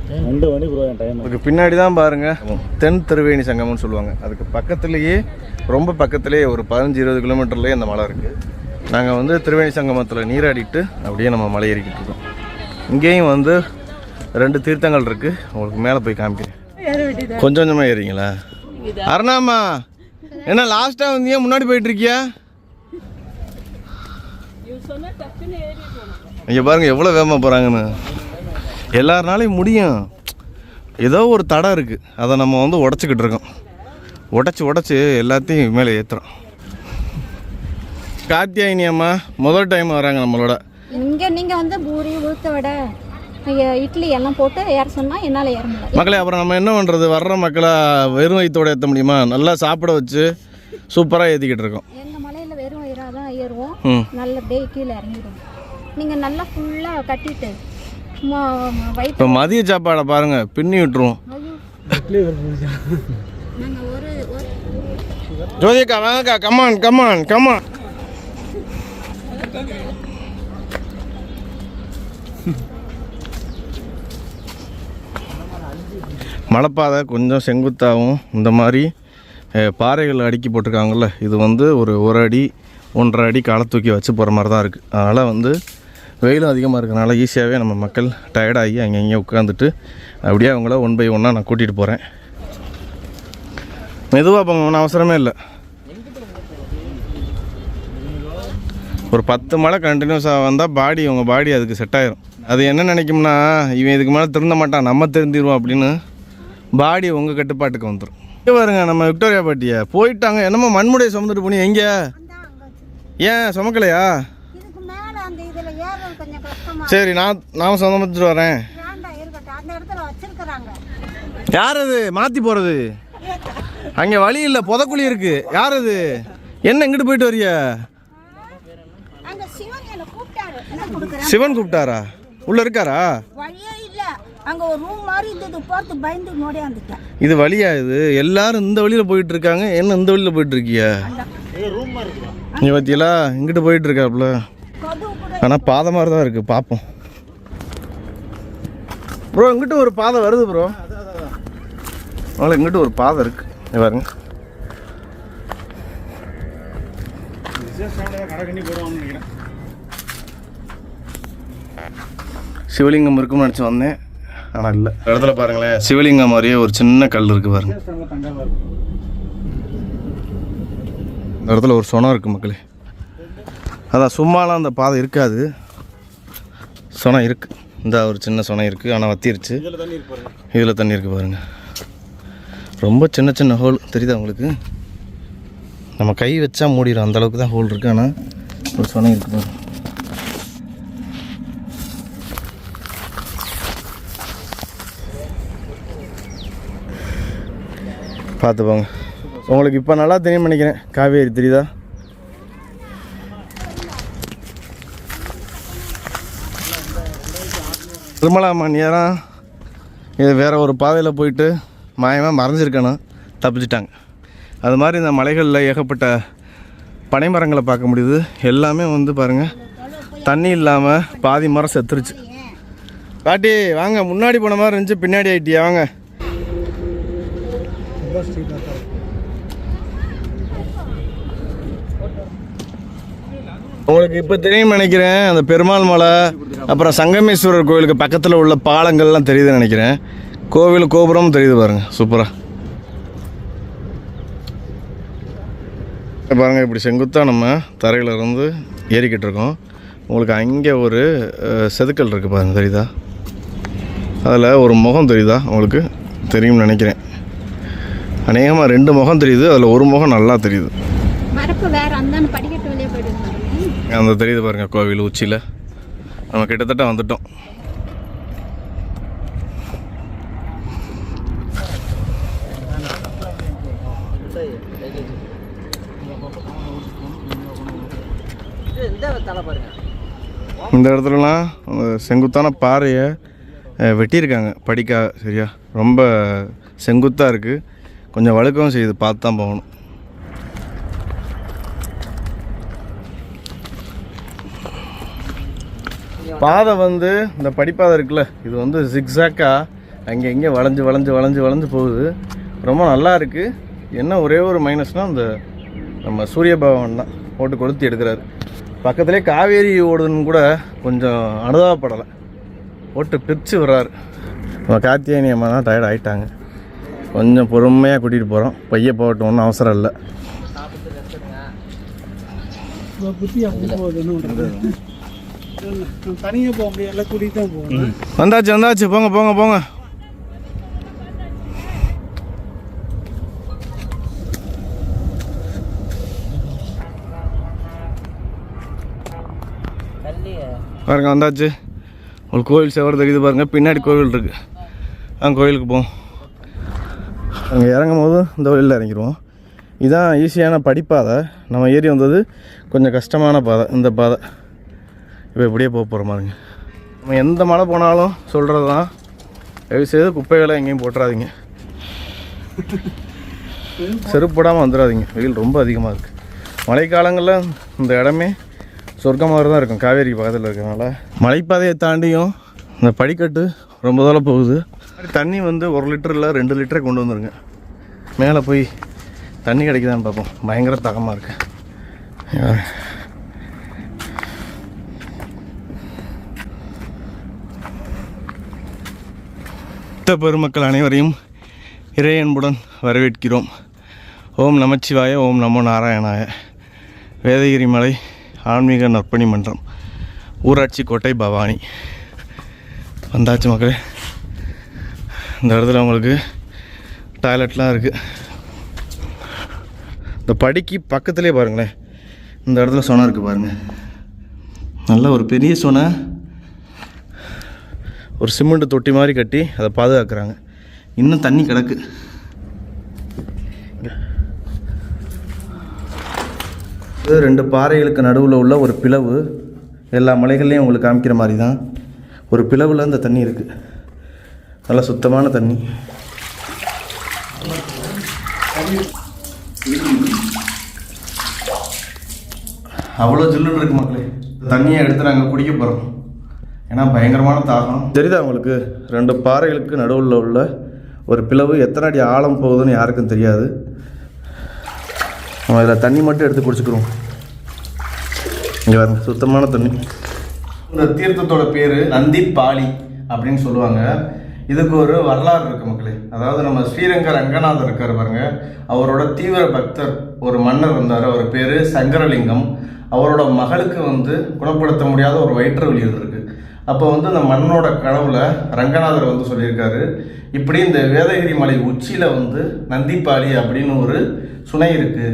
2 மணி ப்ரோ என் டைம். அதுக்கு பின்னாடி தான் பாருங்கள் தென் திருவேணி சங்கமம்னு சொல்லுவாங்க. அதுக்கு பக்கத்துலேயே ரொம்ப பக்கத்துலேயே ஒரு 15-20 கிலோமீட்டர்லேயே அந்த மலை இருக்குது. நாங்கள் வந்து திருவேணி சங்கமத்தில் நீராடிட்டு அப்படியே நம்ம மலை ஏறிக்கிட்டு இருக்கோம். இங்கேயும் வந்து 2 தீர்த்தங்கள் இருக்குது. உங்களுக்கு மேலே போய் காமிக்கிறேன். கொஞ்சம் கொஞ்சமாக ஏறிங்களா? அருணாமா என்ன லாஸ்ட்டாக வந்தீங்க, முன்னாடி போயிட்டு இருக்கியா? இங்கே பாருங்கள் எவ்வளோ வேகமாக போகிறாங்கன்னு. எல்லாருனாலையும் முடியும். ஏதோ ஒரு தடம் இருக்குது, அதை நம்ம வந்து உடச்சிக்கிட்டு இருக்கோம். உடச்சி எல்லாத்தையும் மேலே ஏற்றுறோம். கார்த்தியாயினி அம்மா முதல் டைம் வராங்க நம்மளோட. இங்கே நீங்கள் வந்து பூரி உளுத்த வடை இட்லி எல்லாம் போட்டு ஏற சொன்னால் என்னால் ஏற முடியல. மக்களே அப்புறம் நம்ம என்ன பண்ணுறது? வர்ற மக்களை வெறும் வயிற்றோடு ஏற்ற முடியுமா? நல்லா சாப்பிட வச்சு சூப்பராக ஏற்றிக்கிட்டு இருக்கோம். எங்கள் மலையில் வெறும் வயிறாக தான் ஏறுவோம். நல்ல டே கீழே இறங்கிடுவோம். நீங்கள் நல்லா ஃபுல்லாக கட்டிட்டு இப்போ மதிய சாப்பாடை பாருங்கள் பின்னி விட்டுருவோம். நாங்கள் ஒரு ஜோதிகா வாங்கக்கா, கமான். மலைப்பாதை கொஞ்சம் செங்குத்தாகவும் இந்த மாதிரி பாறைகள் அடுக்கி போட்டிருக்காங்கல்ல, இது வந்து ஒரு அடி 1.5 அடி காலை தூக்கி வச்சு போகிற மாதிரி தான் இருக்குது. அதனால் வந்து வெயிலும் அதிகமாக இருக்கிறனால ஈஸியாகவே நம்ம மக்கள் டயர்டாகி அங்கே உட்காந்துட்டு அப்படியே அவங்கள 1 by 1 நான் கூட்டிகிட்டு போகிறேன். மெதுவாக போங்க, ஒன்றும் அவசரமே இல்லை. ஒரு 10 மலை கண்டினியூஸாக வந்தால் உங்கள் பாடி அதுக்கு செட் ஆயிரும். அது என்ன நினைக்கும்னா, இவன் இதுக்கு மேலே திருந்த மாட்டான், நம்ம திருந்திடுவோம் அப்படின்னு பாடி உங்கள் கட்டுப்பாட்டுக்கு வந்துடும். இங்கே பாருங்க நம்ம விக்டோரியா பாட்டியை போயிட்டாங்க. என்னமோ மண்முடையை சுமந்துட்டு போனீங்க. எங்கே ஏன் சுமக்கலையா? சரி நான் சுமந்துட்டு வரேன். யார் அது மாற்றி போகிறது? அங்கே வழி இல்லை, புதக்குழி இருக்கு. யார் அது? என்ன இங்கிட்டு போயிட்டு வரிய? சிவன் கூப்பிட்டாரா? உள்ள இருக்காரா? இது வழியா? இது எல்லாரும் இந்த வழியில போயிட்டு இருக்காங்க, என்ன இந்த வழியில போயிட்டு இருக்கியா? நீ பத்தியலா இங்கிட்டு போயிட்டு இருக்காப்புல. ஆனால் பாதை மாதிரி தான் இருக்கு, பார்ப்போம். ப்ரோ இங்கிட்ட ஒரு பாதை வருது ப்ரோ. அதனால இங்கிட்ட ஒரு பாதை இருக்கு பாருங்க. சிவலிங்கம் இருக்குன்னு நினச்சி வந்தேன், ஆனால் இல்லை. இடத்துல பாருங்களேன், சிவலிங்கம் மாதிரியே ஒரு சின்ன கல் இருக்குது பாருங்க. இந்த இடத்துல ஒரு சொனம் இருக்குது மக்களே. அதான் சும்மாலாம் அந்த பாதை இருக்காது, சொனம் இருக்குது. இந்த ஒரு சின்ன சொனம் இருக்குது, ஆனால் வத்திருச்சு. இதில் தண்ணி இருக்குது பாருங்கள். ரொம்ப சின்ன ஹோல் தெரியுதா உங்களுக்கு? நம்ம கை வச்சா மூடிடும், அந்தளவுக்கு தான் ஹோல் இருக்குது. ஆனால் ஒரு சொனம் இருக்குது பாருங்க. பார்த்து போங்க. உங்களுக்கு இப்போ நல்லா தெரியும் நினைக்கிறேன். காவேரி தெரியுதா? திருமலாமா நேரம் இது வேறு ஒரு பாதையில் போயிட்டு மாயமாக மறைஞ்சிருக்கணும், தப்பிச்சிட்டாங்க. அது மாதிரி இந்த மலைகளில் ஏகப்பட்ட பனைமரங்களை பார்க்க முடியுது. எல்லாமே வந்து பாருங்கள் தண்ணி இல்லாமல் பாதி மரம் செத்துருச்சு. பாட்டி வாங்க, முன்னாடி போன மாதிரி இருந்துச்சு, பின்னாடி ஆகிட்டியா? வாங்க. உங்களுக்கு இப்போ தெரியும் நினைக்கிறேன், அந்த பெருமாள் மலை அப்புறம் சங்கமேஸ்வரர் கோவிலுக்கு பக்கத்தில் உள்ள பாலங்கள்லாம் தெரியுதுன்னு நினைக்கிறேன். கோவில் கோபுரம் தெரியுது பாருங்கள், சூப்பராக பாருங்கள். இப்படி செங்குத்தாக நம்ம தரையில் இருந்து ஏறிக்கிட்டு இருக்கோம். உங்களுக்கு அங்கே ஒரு செதுக்கல் இருக்குது பாருங்கள், தெரியுதா? அதில் ஒரு முகம் தெரியுதா? உங்களுக்கு தெரியும்னு நினைக்கிறேன். அநேகமாக 2 முகம் தெரியுது, அதில் ஒரு முகம் நல்லா தெரியுது. அந்த தெரியுது பாருங்கள் கோவில் உச்சியில். நம்ம கிட்டத்தட்ட வந்துட்டோம். இந்த இடத்துலலாம் செங்குத்தான பாறையை வெட்டியிருக்காங்க படிக்கா. சரியா? ரொம்ப செங்குத்தாக இருக்குது, கொஞ்சம் வழுக்கவும் செய்யுது, பார்த்து தான் போகணும். பாதை வந்து இந்த படிப்பாதை இருக்குல்ல, இது வந்து ஜிக்ஸாக்காக அங்கே இங்கே வளைஞ்சு வளைஞ்சு வளைஞ்சு வளைஞ்சு போகுது. ரொம்ப நல்லா இருக்குது. என்ன ஒரே ஒரு மைனஸ்னால் அந்த நம்ம சூரிய பகவான் தான் போட்டு கொளுத்தி எடுக்கிறாரு. பக்கத்துலேயே காவேரி ஓடுதுன்னு கூட கொஞ்சம் அனுதாபப்படலை, போட்டு பிரித்து விடுறாரு. நம்ம கார்த்தியாயனி அம்மா தான் டயர்ட் ஆகிட்டாங்க. கொஞ்சம் பொறுமையாக கூட்டிகிட்டு போகிறோம். பைய போகட்டும், ஒன்றும் அவசரம் இல்லை. தனியாக போக முடியாது, கூட்டிகிட்டு தான் போகணும். வந்தாச்சு வந்தாச்சு, போங்க போங்க போங்க. பாருங்க வந்தாச்சு. ஒரு கோவில் செவரு தெரியுது பாருங்கள், பின்னாடி கோவில் இருக்குது. கோவிலுக்கு போவோம். அங்கே இறங்கும் போது இந்த வழியில் இறங்கிடுவோம். இதுதான் ஈஸியான படிப்பாதை. நம்ம ஏறி வந்தது கொஞ்சம் கஷ்டமான பாதை. இந்த பாதை இப்போ இப்படியே போக போகிற மாதிரிங்க. நம்ம எந்த மலை போனாலும் சொல்கிறது தான், தயவுசெய்து குப்பைகளை எங்கேயும் போட்டுறாதீங்க, செருப்பு போடாமல் வந்துடாதீங்க. வெயில் ரொம்ப அதிகமாக இருக்குது. மழைக்காலங்களில் இந்த இடமே சொர்க்கம் மாதிரி தான் இருக்கும், காவேரி பக்கத்தில் இருக்கிறதுனால. மலைப்பாதையை தாண்டியும் இந்த படிக்கட்டு ரொம்ப தூரம் போகுது. தண்ணி வந்து 1 லிட்டர் இல்லை 2 லிட்டரை கொண்டு வந்துருங்க. மேலே போய் தண்ணி கிடைக்குதான்னு பார்ப்போம். பயங்கர தாகமாக இருக்கு. பெருமக்கள் அனைவரையும் இறையன்புடன் வரவேற்கிறோம். ஓம் நமச்சிவாய, ஓம் நமோ நாராயணாய. வேதகிரி மலை ஆன்மீக நற்பணி மன்றம், ஊராட்சி கோட்டை, பவானி. வந்தாச்சு மக்களே. இந்த இடத்துல உங்களுக்கு டாய்லெட்லாம் இருக்குது. இந்த படிக்கு பக்கத்துலேயே பாருங்களேன், இந்த இடத்துல சொனை இருக்குது பாருங்கள். நல்ல ஒரு பெரிய சொனை, ஒரு சிமெண்ட் தொட்டி மாதிரி கட்டி அதை பாதுகாக்கிறாங்க. இன்னும் தண்ணி கிடக்கு. இது 2 பாறைகளுக்கு நடுவில் உள்ள ஒரு பிளவு. எல்லா மலைகள்லையும் உங்களுக்கு காமிக்கிற மாதிரி தான் ஒரு பிளவில் இந்த தண்ணி இருக்குது. நல்லா சுத்தமான தண்ணி. அவ்வளோ ஜில்லுன்னு இருக்கு மக்களே. தண்ணியை எடுத்து நாங்கள் குடிக்க போகிறோம். ஏன்னா பயங்கரமான தாகம். தெரியுதா உங்களுக்கு? 2 பாறைகளுக்கு நடுவில் உள்ள ஒரு பிளவு. எத்தனை அடி ஆழம் போகுதுன்னு யாருக்கும் தெரியாது. நம்ம இதில் தண்ணி மட்டும் எடுத்து குடிச்சுக்கிறோம். இங்கே பாருங்க, சுத்தமான தண்ணி. இந்த தீர்த்தத்தோட பேர் நந்திப்பாலி அப்படின்னு சொல்லுவாங்க. இதுக்கு ஒரு வரலாறு இருக்குது மக்களே. அதாவது நம்ம ஸ்ரீரங்க ரங்கநாதர் இருக்கார் பாருங்க, அவரோட தீவிர பக்தர் ஒரு மன்னர் இருந்தார். அவர் பேர் சங்கரலிங்கம். அவரோட மகளுக்கு வந்து குணப்படுத்த முடியாத ஒரு வயிற்று வலி இருந்திருக்கு. அப்போ வந்து அந்த மன்னனோட கனவுல ரங்கநாதர் வந்து சொல்லியிருக்காரு, இப்படி இந்த வேதகிரி மலை உச்சியில் வந்து நந்திப்பாலி அப்படின்னு ஒரு சுனை இருக்குது,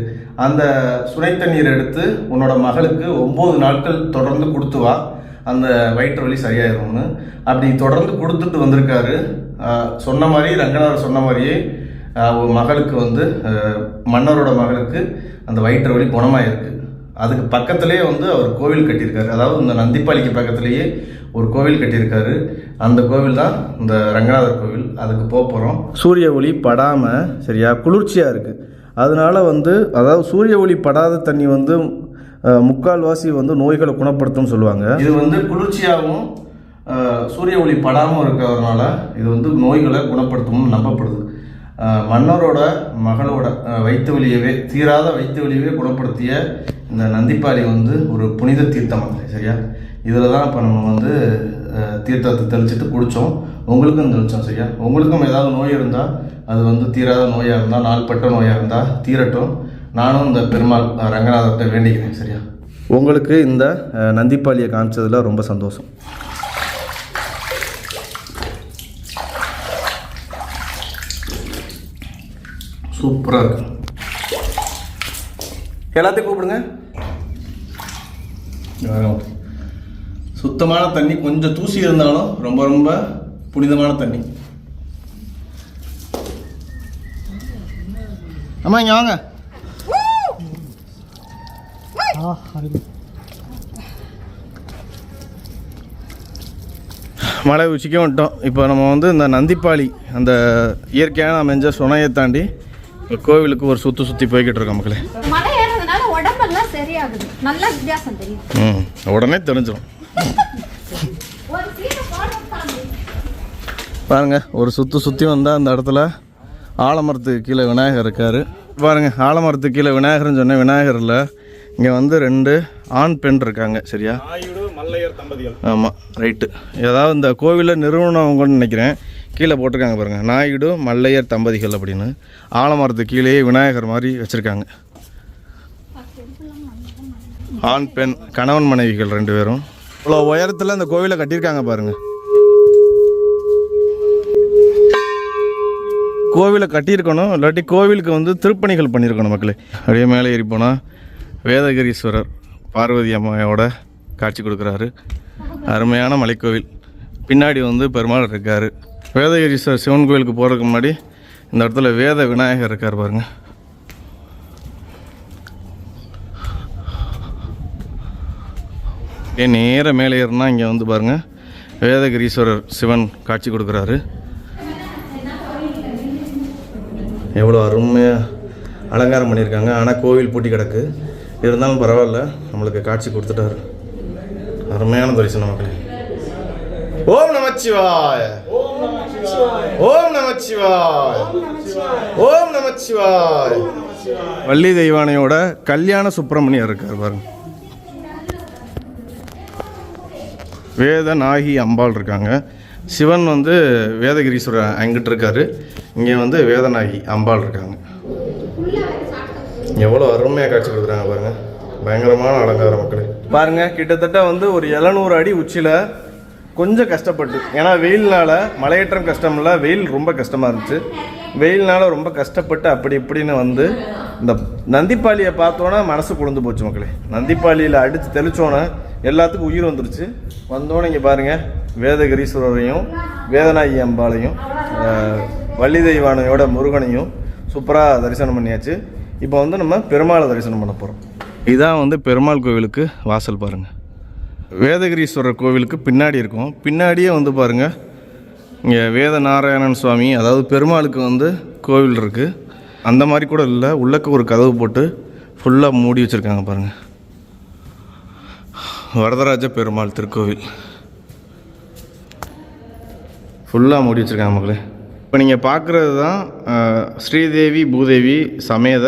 அந்த சுனை தண்ணீர் எடுத்து உன்னோட மகளுக்கு 9 நாட்கள் தொடர்ந்து கொடுத்து வா, அந்த வயிற்று வலி சரியாயிரும்னு. அப்படி தொடர்ந்து கொடுத்துட்டு வந்திருக்காரு. சொன்ன மாதிரி ரங்கநாதர் சொன்ன மாதிரியே மகளுக்கு வந்து மன்னரோட மகளுக்கு அந்த வயிற்று வலி குணமாயிருக்கு. அதுக்கு பக்கத்துலேயே வந்து அவர் கோவில் கட்டியிருக்காரு. அதாவது இந்த நந்திப்பாலிக்கு பக்கத்துலேயே ஒரு கோவில் கட்டியிருக்காரு. அந்த கோவில் தான் இந்த ரங்கநாதர் கோவில். அதுக்கு போக போகிறோம். சூரிய ஒளி படாமல் சரியா குளிர்ச்சியாக இருக்குது. அதனால வந்து அதாவது சூரிய ஒளி படாத தண்ணி வந்து முக்கால்வாசி வந்து நோய்களை குணப்படுத்தும்னு சொல்லுவாங்க. இது வந்து குளிர்ச்சியாகவும் சூரிய ஒளி படாமல் இருக்கிறதுனால இது வந்து நோய்களை குணப்படுத்தும்னு நம்பப்படுது. மன்னரோட மகளோட வயிற்று வலியவே, தீராத வயிற்று வலியவே குணப்படுத்திய இந்த நந்திப்பாலி வந்து ஒரு புனித தீர்த்தம். சரியா, இதில் தான் இப்போ நம்ம வந்து தீர்த்தத்தை தெளிச்சுட்டு குடித்தோம். உங்களுக்கும் தெளித்தோம். சரியா, உங்களுக்கும் ஏதாவது நோய் இருந்தால், அது வந்து தீராத நோயாக இருந்தால், நாள்பட்ட நோயாக இருந்தால் தீரட்டும். நானும் இந்த பெருமாள் ரங்கநாதத்தை வேண்டிக்கிறேன். சரியா, உங்களுக்கு இந்த நந்திப்பாலியை காமிச்சதில் ரொம்ப சந்தோஷம். சூப்பராக இருக்கு. எல்லாத்தையும் கூப்பிடுங்க. சுத்தமான தண்ணி, கொஞ்சம் தூசி இருந்தாலும் ரொம்ப ரொம்ப புனிதமான தண்ணி. அம்மா இங்கே வாங்க. மலை உச்சிக்கே வந்துட்டோம். இப்போ நம்ம வந்து இந்த நந்திப்பாலி அந்த இயற்கையான அமைஞ்ச சுனையை தாண்டி கோவிலுக்கு ஒரு சுற்றி போய்கிட்டு இருக்கோம் மக்களே. மலை ஏறதுனால உடம்பெல்லாம் சரியாகுது, நல்ல வித்தியாசம் தெரியும். உடனே தெரிஞ்சிடும். பாருங்கள், ஒரு சுற்றி வந்தால் அந்த இடத்துல ஆலமரத்துக்கு கீழே விநாயகர் இருக்கார். பாருங்கள், ஆலமரத்துக்கு கீழே விநாயகர்னு சொன்னேன். விநாயகரில் இங்கே வந்து 2 ஆண் பெண் இருக்காங்க. சரியா? நாயுடு மல்லையர் தம்பதிகள். ஆமாம், ரைட்டு. ஏதாவது இந்த கோவிலில் நிறுவனவங்கன்னு நினைக்கிறேன். கீழே போட்டிருக்காங்க பாருங்கள், நாயுடு மல்லையர் தம்பதிகள் அப்படின்னு. ஆலமரத்துக்கு கீழே விநாயகர் மாதிரி வச்சுருக்காங்க. ஆண் பெண் கணவன் மனைவிகள் 2 பேரும். இவ்வளோ உயரத்தில் இந்த கோவிலை கட்டியிருக்காங்க பாருங்கள். கோவிலை கட்டியிருக்கணும், இல்லாட்டி கோவிலுக்கு வந்து திருப்பணிகள் பண்ணியிருக்கணும் மக்களே. அப்படியே மேலே ஏறி போனால் வேதகிரீஸ்வரர் பார்வதி அம்மாவோட காட்சி கொடுக்குறாரு. அருமையான மலைக்கோவில். பின்னாடி வந்து பெருமாள் இருக்கார். வேதகிரீஸ்வரர் சிவன் கோவிலுக்கு போகிறதுக்கு முன்னாடி இந்த இடத்துல வேத விநாயகர் இருக்கார் பாருங்கள். நேராக மேலே ஏறினா இங்கே வந்து பாருங்கள் வேதகிரீஸ்வரர் சிவன் காட்சி கொடுக்குறாரு. எவ்வளோ அருமையாக அலங்காரம் பண்ணியிருக்காங்க. ஆனால் கோவில் பூட்டி கிடக்கு. இருந்தாலும் பரவாயில்ல, நம்மளுக்கு காட்சி கொடுத்துட்டாரு. அருமையான தரிசனம் மக்களே. ஓம் நமச்சிவாய, ஓம் நமச்சிவாய, ஓம் நமச்சிவாய. வள்ளி தெய்வானையோட கல்யாண சுப்பிரமணியர் இருக்கார் பாருங்க. வேதநாயகி அம்பாள் இருக்காங்க. சிவன் வந்து வேதகிரீஸ்வரர் அங்கிட்டு இருக்காரு. இங்கே வந்து வேதநாயகி அம்பாள் இருக்காங்க. எவ்வளோ அருமையாக காட்சி கொடுக்குறாங்க பாருங்கள். பயங்கரமான அலங்காரம் மக்களே. பாருங்கள், கிட்டத்தட்ட வந்து ஒரு 700 அடி உச்சியில் கொஞ்சம் கஷ்டப்பட்டு, ஏன்னா வெயில்னால் மலையேற்றம் கஷ்டம் இல்லை, வெயில் ரொம்ப கஷ்டமாக இருந்துச்சு. வெயில்னால் ரொம்ப கஷ்டப்பட்டு அப்படி இப்படின்னு வந்து இந்த நந்திப்பாலியை பார்த்தோன்னா மனசு குளிர்ந்து போச்சு மக்களே. நந்திப்பாலியில் அடித்து தெளித்தோன்னே எல்லாத்துக்கும் உயிர் வந்துருச்சு. வந்தோன்னே இங்கே பாருங்கள், வேதகிரீஸ்வரரையும் வேதநாயகி அம்பாளையும் வள்ளி தெய்வானையோட முருகனையும் சூப்பராக தரிசனம் பண்ணியாச்சு. இப்போ வந்து நம்ம பெருமாளை தரிசனம் பண்ண போகிறோம். இதான் வந்து பெருமாள் கோவிலுக்கு வாசல் பாருங்கள். வேதகிரீஸ்வரர் கோவிலுக்கு பின்னாடி இருக்கும். பின்னாடியே வந்து பாருங்கள், இங்கே வேதநாராயணன் சுவாமி, அதாவது பெருமாளுக்கு வந்து கோவில் இருக்குது. அந்த மாதிரி கூட இல்லை, உள்ளக்க ஒரு கதவு போட்டு ஃபுல்லாக மூடி வச்சுருக்காங்க பாருங்கள். வரதராஜ பெருமாள் திருக்கோவில் ஃபுல்லாக மூடி வச்சுருக்காங்க மக்களே. இப்போ நீங்கள் பார்க்குறது தான் ஸ்ரீதேவி பூதேவி சமேத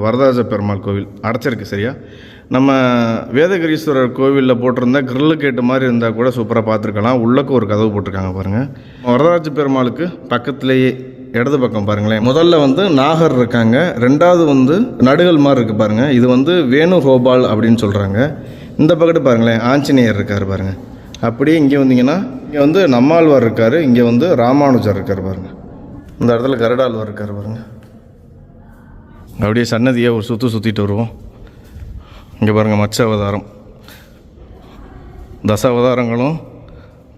வரதராஜ பெருமாள் கோவில் அடைச்சிருக்கு. சரியா? நம்ம வேதகிரீஸ்வரர் கோவிலில் போட்டிருந்தா கிரில்லு கேட்டு மாதிரி இருந்தால் கூட சூப்பராக பார்த்துருக்கலாம். உள்ளக்க ஒரு கதவு போட்டிருக்காங்க பாருங்கள். வரதராஜ பெருமாளுக்கு பக்கத்துலேயே இடது பக்கம் பாருங்களேன், முதல்ல வந்து நாகர் இருக்காங்க. 2வது வந்து நடுகள் மாதிரி இருக்குது பாருங்கள். இது வந்து வேணுகோபால் அப்படின்னு சொல்கிறாங்க. இந்த பக்கத்து பாருங்களேன், ஆஞ்சநேயர் இருக்கார் பாருங்கள். அப்படியே இங்கே வந்தீங்கன்னா இங்கே வந்து நம்மாழ்வார் இருக்கார். இங்கே வந்து ராமானுஜர் இருக்கார் பாருங்கள். இந்த இடத்துல கருடாழ்வார் இருக்கார் பாருங்கள். அப்படியே சன்னதியை ஒரு சுற்றிட்டு வருவோம். இங்கே பாருங்கள், மச்ச அவதாரம், தச அவதாரங்களும்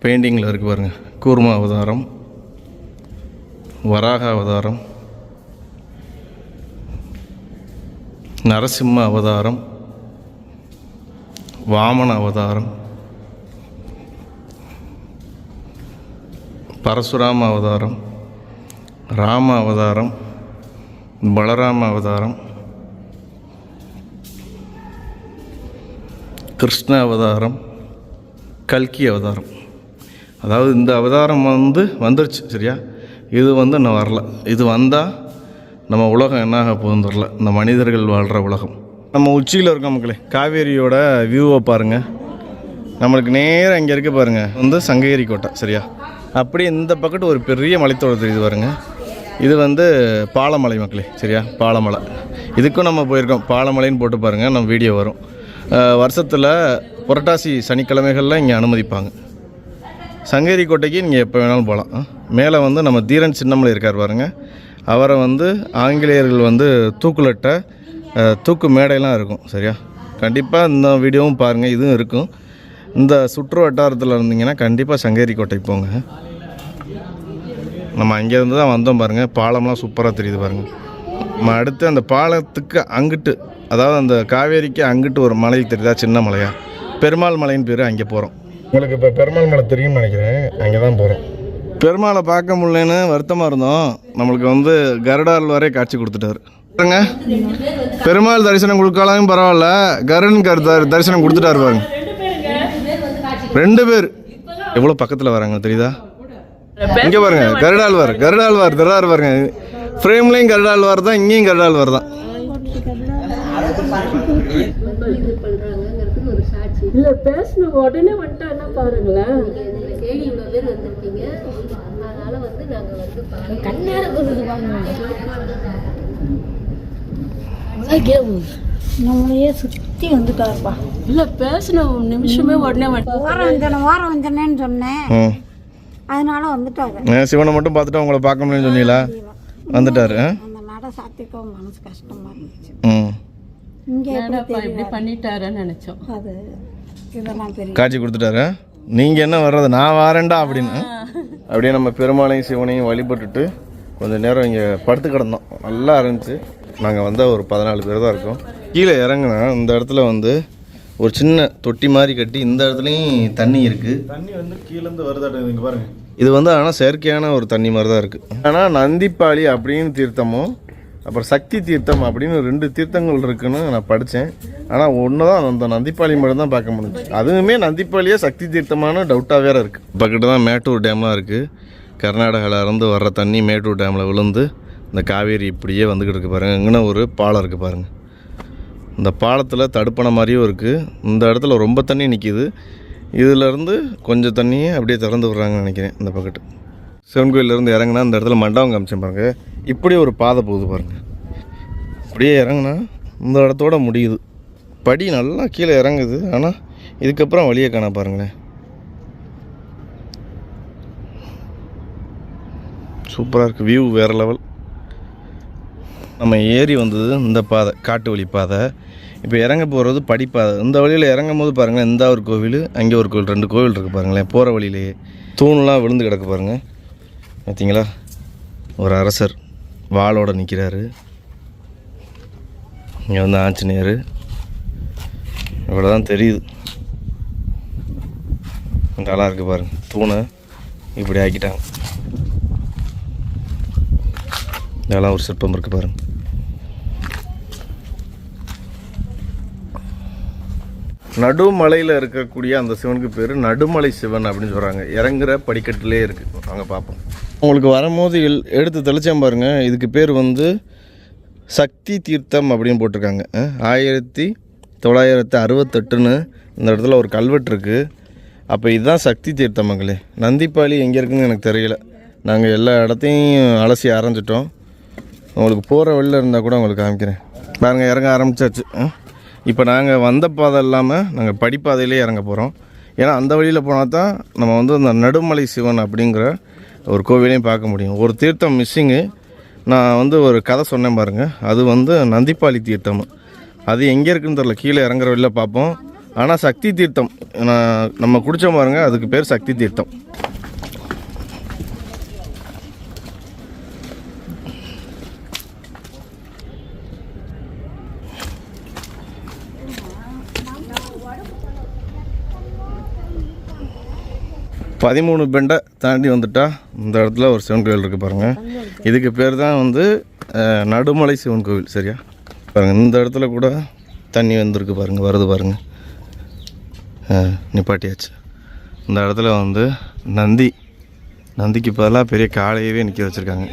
பெயிண்டிங்கில் இருக்குது பாருங்கள். கூர்ம அவதாரம், வராக அவதாரம், நரசிம்ம அவதாரம், வாமன அவதாரம், பரசுராம அவதாரம், ராம அவதாரம், பலராம அவதாரம், கிருஷ்ண அவதாரம், கல்கி அவதாரம். அதாவது இந்த அவதாரம் வந்துருச்சு. சரியா? இது வந்து இன்னும் வரல. இது வந்தால் நம்ம உலகம் என்னாக போகுதுன்னு வரல. இந்த மனிதர்கள் வாழ்கிற உலகம். நம்ம உச்சியில் இருக்கோம் மக்களே. காவேரியோட வியூவை பாருங்கள். நம்மளுக்கு நேராக இங்கே இருக்க பாருங்கள் வந்து சங்ககிரி கோட்டை. சரியா? அப்படியே இந்த பக்கத்து ஒரு பெரிய மலைத்தொடர் தெரியுது பாருங்கள். இது வந்து பாலமலை மக்களே. சரியா? பாலமலை. இதுக்கும் நம்ம போயிருக்கோம். பாலமலைன்னு போட்டு பாருங்கள், நம்ம வீடியோ வரும். வருஷத்தில் புரட்டாசி சனிக்கிழமைகளில் இங்கே அனுமதிப்பாங்க. சங்ககிரி கோட்டைக்கு நீங்கள் எப்போ வேணாலும் போகலாம். மேலே வந்து நம்ம தீரன் சின்னமலை இருக்கார் பாருங்கள். அவரை வந்து ஆங்கிலேயர்கள் வந்து தூக்குலட்ட தூக்கு மேடையெல்லாம் இருக்கும். சரியா? கண்டிப்பாக இந்த வீடியோவும் பாருங்கள், இதுவும் இருக்கும். இந்த சுற்று வட்டாரத்தில் இருந்தீங்கன்னா கண்டிப்பாக சங்ககிரி கோட்டைக்கு போங்க. நம்ம அங்கேருந்து தான் வந்தோம் பாருங்கள். பாலம்லாம் சூப்பராக தெரியுது பாருங்கள். நம்ம அடுத்து அந்த பாலத்துக்கு அங்கிட்டு, அதாவது அந்த காவேரிக்கு அங்கிட்டு ஒரு மலை தெரியுதா, சின்ன மலையா, பெருமாள் மலைன்னு பேர். அங்கே போகிறோம். உங்களுக்கு இப்போ பெருமாள் மலை தெரியும்னு நினைக்கிறேன். அங்கே தான் போகிறோம். பெருமாளை பார்க்க முடியலன்னு வருத்தமாக இருந்தோம். நம்மளுக்கு வந்து கருடாழ்வாரே காட்சி கொடுத்துட்டாரு. பெருமாள் தரிசனம் கொடுக்கலாம் பரவாயில்ல, கருடன் தரிசனம் கொடுத்துட்டாரு பாருங்க. 2 பேர் எவ்வளோ பக்கத்தில் வராங்க தெரியுதா? இங்கே பாருங்க கருடாழ்வார் தர்றாரு பாருங்க. ஃப்ரேம்லேயும் கருடாழ்வார் தான், இங்கேயும் கருடாழ்வார் தான். இல்ல பேசணும் உடனே வந்துட்டான்னா பாருங்களேன். நம்மளையே சுற்றி வந்துட்டாருப்பா. இல்ல பேசணும் நிமிஷமே உடனே ஓரம் வந்தனேன்னு சொன்னேன், அதனால வந்துட்டாரு. சிவனை மட்டும் பார்த்துட்டு உங்களை பார்க்க முடியும்னு சொன்னீங்களா? வந்துட்டாரு. அந்த நட சாத்திக்கும் மனசு கஷ்டமா இருந்துச்சு. இங்கே இப்படி பண்ணிட்டாருன்னு நினைச்சோம். அது இதெல்லாம் பெரிய காட்சி கொடுத்துட்டாரு. நீங்கள் என்ன வர்றது, நான் வரேன்டா அப்படின்னு. அப்படியே நம்ம பெருமாளையும் சிவனையும் வழிபட்டுட்டு கொஞ்சம் நேரம் இங்கே படுத்து கிடந்தோம். நல்லா இருந்துச்சு. நாங்கள் வந்தால் ஒரு 14 பேர் தான் இருக்கோம். கீழே இறங்குனா இந்த இடத்துல வந்து ஒரு சின்ன தொட்டி மாதிரி கட்டி இந்த இடத்துலையும் தண்ணி இருக்குது. தண்ணி வந்து கீழேருந்து வருதாட்டு இங்கே பாருங்கள். இது வந்து ஆனால் செயற்கையான ஒரு தண்ணி மாதிரி தான் இருக்குது. ஆனால் நந்திப்பாளி அப்படின்னு தீர்த்தமும் அப்புறம் சக்தி தீர்த்தம் அப்படின்னு 2 தீர்த்தங்கள் இருக்குன்னு நான் படித்தேன். ஆனால் ஒன்று தான் அந்த நந்திப்பாளி மட்டும் தான் பார்க்க முடிஞ்சுச்சு. அதுவுமே நந்திப்பாளியே சக்தி தீர்த்தமான டவுட்டாக வேறு இருக்குது. பக்கத்து தான் மேட்டூர் டேம்லாம் இருக்குது. கர்நாடகாவில் இருந்து வர்ற தண்ணி மேட்டூர் டேமில் விழுந்து இந்த காவேரி இப்படியே வந்துக்கிட்டு இருக்குது பாருங்கள். இங்கே ஒரு பாலம் இருக்குது பாருங்கள். இந்த பாலத்தில் தடுப்பணை மாதிரியும் இருக்குது. இந்த இடத்துல ரொம்ப தண்ணி நிற்கிது. இதிலேருந்து கொஞ்சம் தண்ணியே அப்படியே திறந்து விட்றாங்கன்னு நினைக்கிறேன். இந்த பக்கத்து சிவன் கோயிலேருந்து இறங்குனா இந்த இடத்துல மண்டபம் காமிச்சேன் பாருங்கள். இப்படி ஒரு பாதை போகுது பாருங்கள். அப்படியே இறங்குனா இந்த இடத்தோட முடியுது. படி நல்லா கீழே இறங்குது. ஆனால் இதுக்கப்புறம் வழியை காண பாருங்களேன். சூப்பராக இருக்குது. வியூ வேறு லெவல். நம்ம ஏறி வந்தது இந்த பாதை, காட்டு வழி பாதை. இப்போ இறங்க போகிறது படிப்பாதை. இந்த வழியில் இறங்கும் போது பாருங்களேன், இந்த ஒரு கோவில், அங்கே ஒரு கோவில், 2 கோவில் இருக்குது பாருங்களேன். போகிற வழியிலேயே தூண்லாம் விழுந்து கிடக்கு பாருங்கள். பார்த்தீங்களா? ஒரு அரசர் வாளோட நிற்கிறாரு. இங்கே வந்து ஆஞ்சநேயர். இவ்வளோ தான் தெரியுது. நல்லா இருக்குது பாருங்கள். தூணை இப்படி ஆக்கிட்டாங்க. இதெல்லாம் ஒரு சிற்பம் இருக்குது பாருங்கள். நடுமலையில் இருக்கக்கூடிய அந்த சிவனுக்கு பேர் நடுமலை சிவன் அப்படின்னு சொல்கிறாங்க. இறங்குற படிக்கட்டிலே இருக்குது. நாங்க பார்ப்போம். உங்களுக்கு வரும்போது எடுத்து தெளிச்சேன் பாருங்கள். இதுக்கு பேர் வந்து சக்தி தீர்த்தம் அப்படின்னு போட்டிருக்காங்க. 1968 இந்த இடத்துல ஒரு கல்வெட்டு இருக்குது. அப்போ இதுதான் சக்தி தீர்த்தம் மக்களே. நந்திப்பாளி எங்கே இருக்குதுன்னு எனக்கு தெரியல. நாங்கள் எல்லா இடத்தையும் அலசி ஆரம்பிச்சிட்டோம். உங்களுக்கு போகிற வழியில் இருந்தால் கூட உங்களுக்கு காமிக்கிறேன் பாருங்கள். இறங்க ஆரம்பிச்சாச்சு. இப்போ நாங்கள் வந்த பாதை இல்லாமல் நாங்கள் படிப்பாதையிலே இறங்க போகிறோம். ஏன்னா அந்த வழியில் போனால் தான் நம்ம வந்து அந்த நடுமலை சிவன் அப்படிங்கிற ஒரு கோவிலையும் பார்க்க முடியும். ஒரு தீர்த்தம் மிஸ்ஸிங்கு. நான் வந்து ஒரு கதை சொன்னேன் பாருங்கள். அது வந்து நந்திப்பாளி தீர்த்தம். அது எங்கே இருக்குதுன்னு தெரில. கீழே இறங்குற வழியில் பார்ப்போம். ஆனால் சக்தி தீர்த்தம் நம்ம குடித்தோம் பாருங்கள். அதுக்கு பேர் சக்தி தீர்த்தம். பதிமூணு பெண்டை தாண்டி வந்துட்டா இந்த இடத்துல ஒரு சிவன் கோவில் இருக்குது பாருங்கள். இதுக்கு பேர் தான் வந்து நடுமலை சிவன் கோவில். சரியா பாருங்கள். இந்த இடத்துல கூட தண்ணி வந்துருக்கு பாருங்கள். வருது பாருங்கள். நிப்பாட்டியாச்சு. இந்த இடத்துல வந்து நந்திக்கு பதிலாக பெரிய காளையவே நிற்க வச்சுருக்காங்க.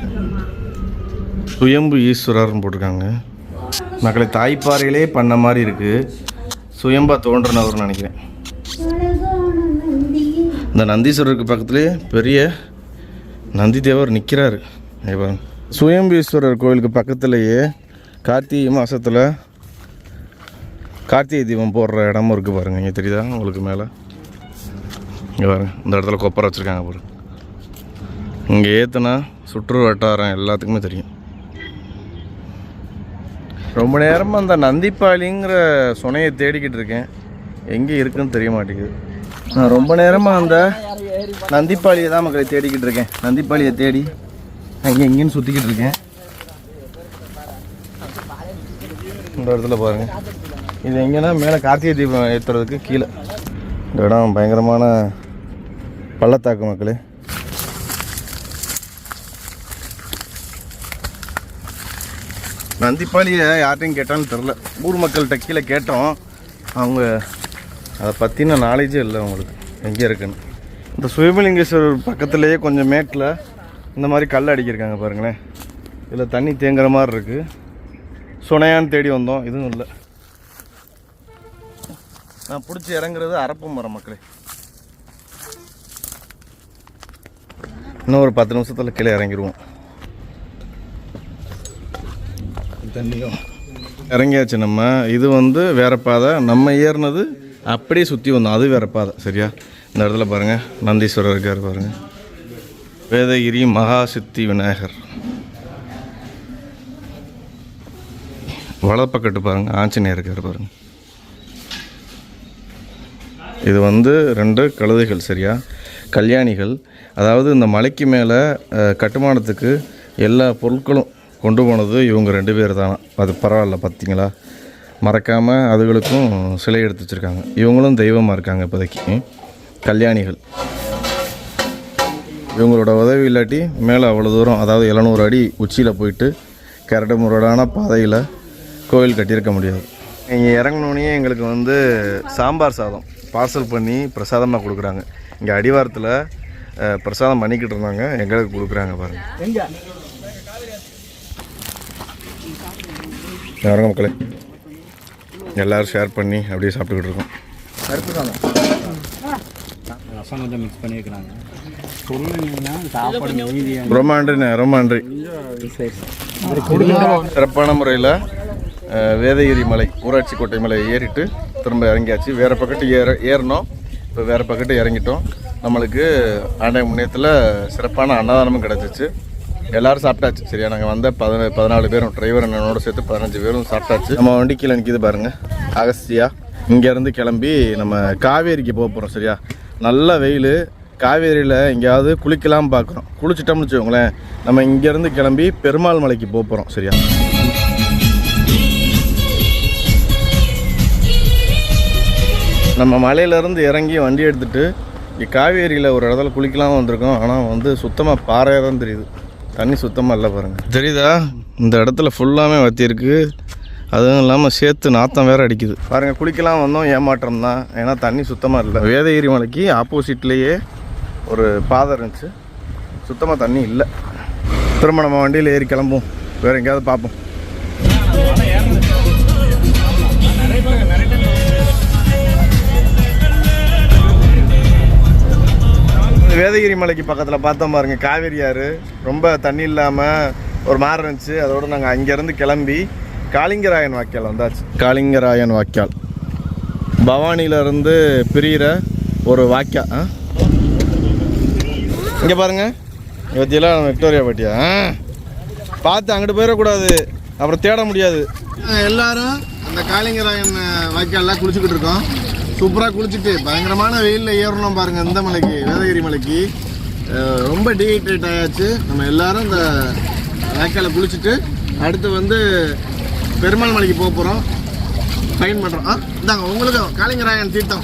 சுயம்பு ஈஸ்வரர்னு போட்டிருக்காங்க. மக்களை தாய்ப்பாறையிலே பண்ண மாதிரி இருக்குது. சுயம்பா தோன்றினவர்னு நினைக்கிறேன். இந்த நந்தீஸ்வரருக்கு பக்கத்துலேயே பெரிய நந்தி தேவர் நிற்கிறாரு. சுயம்பீஸ்வரர் கோவிலுக்கு பக்கத்துலேயே கார்த்திகை மாதத்தில் கார்த்திகை தீபம் போடுற இடமும் இருக்குது பாருங்கள். இங்கே தெரியுதா உங்களுக்கு? மேலே இங்கே பாருங்கள். இந்த இடத்துல கொப்பரை வச்சுருக்காங்க பாருங்க. இங்கே ஏற்றுனா சுற்று வட்டாரம் எல்லாத்துக்குமே தெரியும். ரொம்ப நேரமாக அந்த நந்திப்பாளிங்கிற சுனையை தேடிக்கிட்டு இருக்கேன். எங்கே இருக்குதுன்னு தெரிய மாட்டேங்குது. நான் ரொம்ப நேரமாக அந்த நந்திப்பாளியை தான் மக்களை தேடிக்கிட்டு இருக்கேன். நந்திப்பாளியை தேடி அங்கே எங்கேன்னு சுற்றிக்கிட்டு இருக்கேன். இந்த இடத்துல பாருங்கள். இது எங்கன்னா மேலே கார்த்திகை தீபம் ஏற்றுறதுக்கு கீழே. இந்த இடம் பயங்கரமான பள்ளத்தாக்கு மக்களே. நந்திப்பாளியை யார்ட்டையும் கேட்டாலும் தெரில. ஊர் மக்கள்கிட்ட கீழே கேட்டோம். அவங்க அதை பற்றின நாலேஜே இல்லை அவங்களுக்கு எங்கே இருக்குன்னு. இந்த சுயம்பலிங்கேஸ்வரர் பக்கத்துலேயே கொஞ்சம் மேட்டில் இந்த மாதிரி கல் அடிக்கிருக்காங்க பாருங்களேன். இதில் தண்ணி தேங்குற மாதிரி இருக்குது. சுனையான்னு தேடி வந்தோம், இதுவும் இல்லை. நான் பிடிச்சி இறங்குறது அரப்பு மரம் மக்களே. இன்னும் ஒரு 10 நிமிஷத்தில் கீழே இறங்கிடுவோம். தண்ணியும் இறங்கியாச்சு. நம்ம இது வந்து வேற பாதை, நம்ம ஏறினது அப்படியே சுற்றி வந்தோம், அது வேற பாதை. சரியா? இந்த இடத்துல பாருங்கள் நந்தீஸ்வரர் இருக்கார் பாருங்கள். வேதகிரி மகாசித்தி விநாயகர். வலப்பக்கட்டு பாருங்கள் ஆஞ்சநேயர் இருக்கார் பாருங்கள். இது வந்து 2 கழுதைகள். சரியா? கல்யாணிகள். அதாவது இந்த மலைக்கு மேலே கட்டுமானத்துக்கு எல்லா பொருட்களும் கொண்டு போனது இவங்க 2 பேர் தானே. அது பரவாயில்ல, பார்த்தீங்களா? மறக்காமல் அதுகளுக்கும் சிலை எடுத்து வச்சுருக்காங்க. இவங்களும் தெய்வமாக இருக்காங்க இப்போதைக்கு. கல்யாணிகள். இவங்களோட உதவி இல்லாட்டி மேலே அவ்வளோ தூரம், அதாவது 700 அடி உச்சியில் போயிட்டு கரடு முரடான பாதையில் கோவில் கட்டியிருக்க முடியாது. இங்கே இறங்கினோடனே எங்களுக்கு வந்து சாம்பார் சாதம் பார்சல் பண்ணி பிரசாதமாக கொடுக்குறாங்க. இங்கே அடிவாரத்தில் பிரசாதம் பண்ணிக்கிட்டு இருந்தாங்க, எங்களுக்கு கொடுக்குறாங்க பாருங்கள். யாருங்க மக்களே, எல்லோரும் ஷேர் பண்ணி அப்படியே சாப்பிட்டுக்கிட்டு இருக்கோம். ரசம் கொஞ்சம் மிக்ஸ் பண்ணியிருக்கிறாங்க. சொல்லுங்கன்னா சாப்பாடு ரொம்ப நன்றிண்ணே, ரொம்ப நன்றி. சிறப்பான முறையில் வேதகிரி மலை, ஊராட்சி கோட்டை மலை ஏறிட்டு திரும்ப இறங்கியாச்சு. வேறு பக்கத்து ஏறினோம், இப்போ வேறு பக்கத்து இறங்கிட்டோம். நம்மளுக்கு ஆண்டை முன்னேற்றத்தில் சிறப்பான அன்னதானமும் கிடச்சிச்சு. எல்லோரும் சாப்பிட்டாச்சு. சரியா? நாங்கள் வந்த 14 பேரும், டிரைவர் என்னோட சேர்த்து 15 பேரும் சாப்பிட்டாச்சு. நம்ம வண்டி கீழே நிற்கிது பாருங்கள், அகஸ்தியா. இங்கேருந்து கிளம்பி நம்ம காவேரிக்கு போக போகிறோம். சரியா? நல்ல வெயில். காவேரியில் எங்கேயாவது குளிக்கலாம் பார்க்குறோம். குளிச்சிட்டோம்னு வச்சுக்கோங்களேன், நம்ம இங்கேருந்து கிளம்பி பெருமாள் மலைக்கு போக போகிறோம். சரியா? நம்ம மலையிலேருந்து இறங்கி வண்டி எடுத்துகிட்டு இங்கே காவேரியில் ஒரு இடத்துல குளிக்கலாம் வந்திருக்கோம். ஆனால் வந்து சுத்தமாக பாறையாக தான் தெரியுது, தண்ணி சுத்தமாக இல்லை பாருங்கள். தெரியுதா? இந்த இடத்துல ஃபுல்லாமே வற்றிருக்கு. அதுவும் இல்லாமல் சேர்த்து நாத்தம் வேறு அடிக்குது பாருங்கள். குளிக்கலாம் வந்தோம், ஏமாற்றம் தான். ஏன்னா தண்ணி சுத்தமாக இல்லை. வேதகிரி மலைக்கு ஆப்போசிட்லேயே ஒரு பாதை இருந்துச்சு, சுத்தமாக தண்ணி இல்லை. திரும்ப நம்ம வண்டியில் ஏறி கிளம்புவோம், வேறு எங்கேயாவது பார்ப்போம். வேதகிரி மலைக்கு பக்கத்தில் பார்த்தோம் பாருங்கள், காவேரி ஆறு. ரொம்ப தண்ணி இல்லாமல் ஒரு மாதிரி இருந்துச்சு. அதோடு நாங்கள் அங்கேருந்து கிளம்பி காளிங்கராயன் வாய்க்கால் வந்தாச்சு. காளிங்கராயன் வாய்க்கால் பவானியிலேருந்து பிரிகிற ஒரு வாய்க்கால். இங்கே பாருங்கள், இவத்தியெல்லாம் விக்டோரியா பாட்டியா பார்த்து அங்கிட்டு போயிடக்கூடாது, அப்புறம் தேட முடியாது. எல்லாரும் அந்த காளிங்கராயன் வாய்க்கால்லாம் குளிச்சுக்கிட்டு இருக்கோம். சூப்பராக குளிச்சுட்டு பயங்கரமான வெயிலில் ஏறணும் பாருங்கள். இந்த மலைக்கு, வேதகிரி மலைக்கு ரொம்ப டீஹைட்ரேட் ஆயாச்சு. நம்ம எல்லாரும் இந்த வாய்க்காலை குளிச்சுட்டு அடுத்து வந்து பெருமாள் மலைக்கு போக போகிறோம். ஃபைன் பண்ணுறோம். இந்தாங்க உங்களுக்கு காளிங்கராயன் தீர்த்தம்.